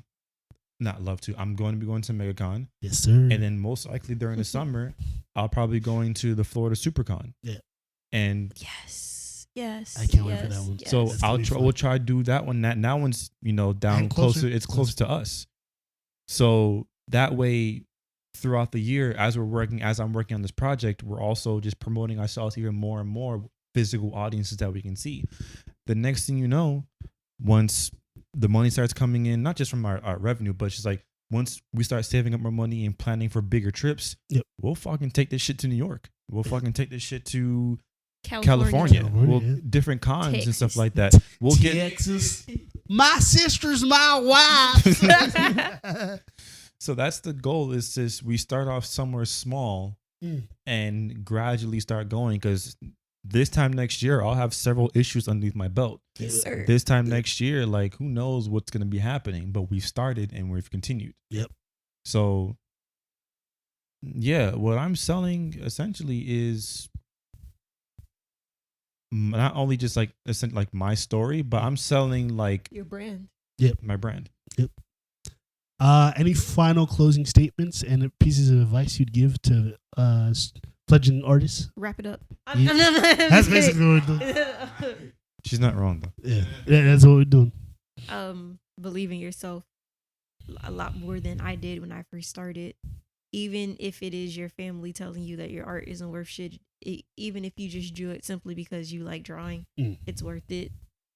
not love to, I'm going to be going to MegaCon. Yes, sir. And then most likely during the summer, I'll probably going to the Florida SuperCon. Yeah. And Yes. I can't wait for that one. Yes. so That's gonna be fun. we'll try to do that one. That one's, down And closer. it's closer to us. So that way, throughout the year, as I'm working on this project, we're also just promoting ourselves even more and more physical audiences that we can see. The next thing you know, once the money starts coming in, not just from our revenue, but just like once we start saving up more money and planning for bigger trips, Yep. We'll fucking take this shit to New York. We'll fucking take this shit to California. California. We'll yeah. different cons and stuff Texas. like that. We'll get Texas. My sister's my wife. so that's the goal. Is just we start off somewhere small and gradually start going, because this time next year I'll have several issues underneath my belt. Yes, sir. This time next year, like, who knows what's going to be happening, but we've started and we've continued. Yep. So yeah, what I'm selling essentially is not only just like my story, but I'm selling like Your brand. my brand. Any final closing statements and pieces of advice you'd give to fledgling artists? Wrap it up. Yeah. That's basically what we're doing. She's not wrong though. Yeah, that's what we're doing. Believe in yourself a lot more than I did when I first started. Even if it is your family telling you that your art isn't worth shit, even if you just drew it simply because you like drawing, it's worth it.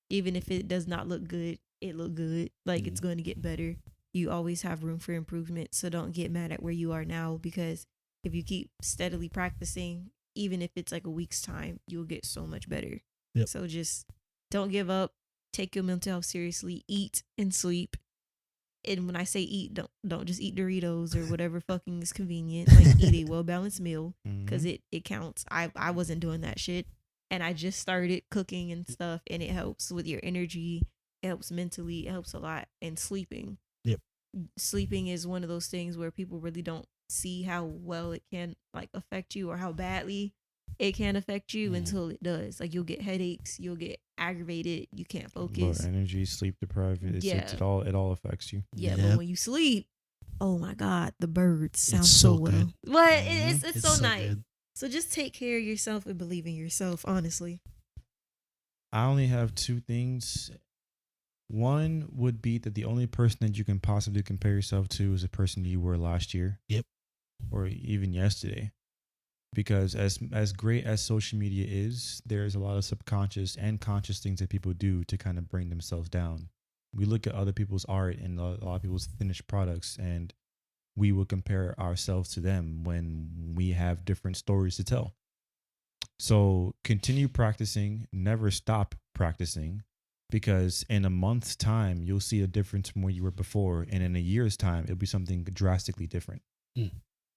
Even if it does not look good, it look good. Like, it's going to get better. You always have room for improvement. So don't get mad at where you are now, because if you keep steadily practicing, even if it's like a week's time, you'll get so much better. Yep. So just don't give up. Take your mental health seriously. Eat and sleep. And when I say eat, don't just eat Doritos or whatever fucking is convenient. Like, eat a well-balanced meal, because it counts. I wasn't doing that shit, and I just started cooking and stuff, and it helps with your energy. It helps mentally. It helps a lot. And sleeping. Yep. Sleeping is one of those things where people really don't see how well it can like affect you, or how badly it can affect you until it does. Like, you'll get headaches, you'll get aggravated, you can't focus. Low energy, sleep deprived. It all affects you. Yeah, Yep. but when you sleep, oh my God, the birds sound It's so so well. good. But it's so nice. good. So just take care of yourself and believe in yourself, honestly. I only have two things. One would be that the only person that you can possibly compare yourself to is the person you were last year. Yep. Or even yesterday. Because as great as social media is, there's a lot of subconscious and conscious things that people do to kind of bring themselves down. We look at other people's art and a lot of people's finished products, and we will compare ourselves to them when we have different stories to tell. So continue practicing, never stop practicing, because in a month's time, you'll see a difference from where you were before. And in a year's time, it'll be something drastically different.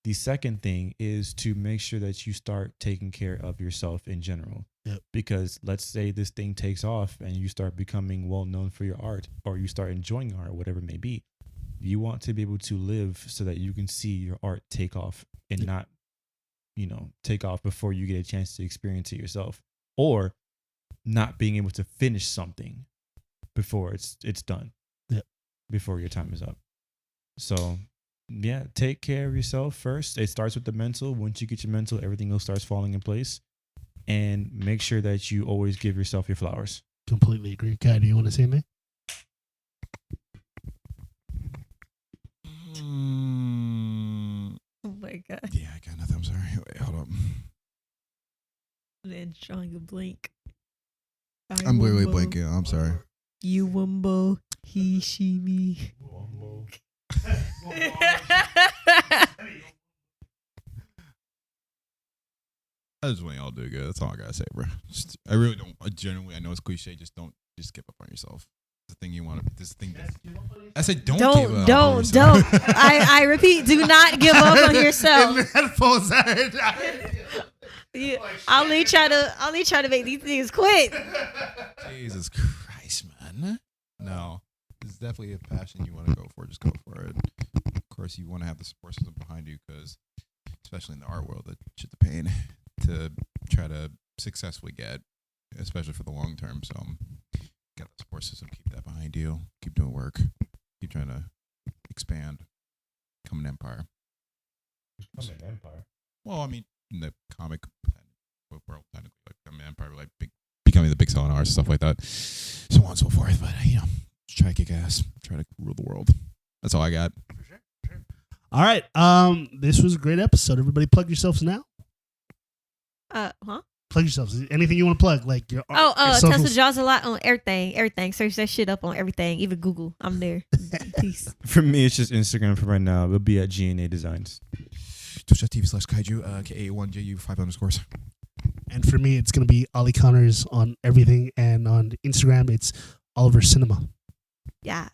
The second thing is to make sure that you start taking care of yourself in general. Yep. Because let's say this thing takes off and you start becoming well known for your art, or you start enjoying art, whatever it may be. You want to be able to live so that you can see your art take off and not, take off before you get a chance to experience it yourself, or not being able to finish something before it's done. Yep. Before your time is up. So, yeah, take care of yourself first. It starts with the mental. Once you get your mental, everything else starts falling in place. And make sure that you always give yourself your flowers. Completely agree. Kai, do you want to say anything? Oh my god. Yeah, I got nothing. I'm sorry. Wait, hold up. Then drawing a blank. I'm literally blanking. I'm sorry. You wumbo, he, she, me. I just want y'all to do good. That's all I gotta say, bro. I really don't. Generally, I know it's cliche. Just don't. Just give up on yourself. The thing you want to. This thing. I said don't. Give up on yourself. I repeat, do not give up on yourself. Headphones. I'll only try to make these things quit. Jesus Christ, man. No, it's definitely a passion you want to go for. Just go for it. Of course, you want to have the support system behind you because, especially in the art world, that shit's a pain to try to successfully get, especially for the long term. So, get the support system, keep that behind you, keep doing work, keep trying to expand, become an empire. Become an empire. Well, I mean, in the comic world, technically, like becoming an empire, like becoming the big selling artist, stuff like that, so on and so forth. But just try to kick ass, try to rule the world. That's all I got. For sure. All right. This was a great episode. Everybody, plug yourselves now. Plug yourselves. Anything you want to plug, like your art, your Tesla socials? Jaws a lot on everything. Search that shit up on everything, even Google. I'm there. Peace. For me, it's just Instagram for right now. It'll be at GNA Designs. Twitch.tv/kaiju, KA1JU 5_. And for me, it's going to be Ollie Connors on everything. And on Instagram, it's Oliver Cinema. Yeah.